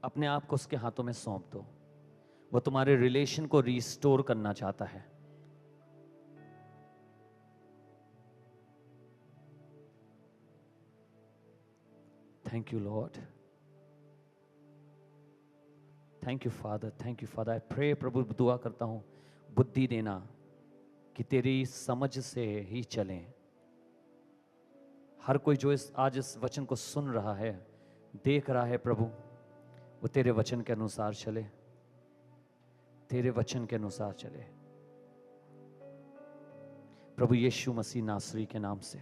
अपने आप को उसके हाथों में सौंप दो, वो तुम्हारे रिलेशन को रिस्टोर करना चाहता है। Thank you lord, thank you father, thank you father. I pray, प्रभु दुआ करता हूं बुद्धि देना कि तेरी समझ से ही चलें। हर कोई जो आज इस वचन को सुन रहा है, देख रहा है, प्रभु वो तेरे वचन के अनुसार चले, तेरे वचन के अनुसार चले। प्रभु यीशु मसीह नासरी के नाम से।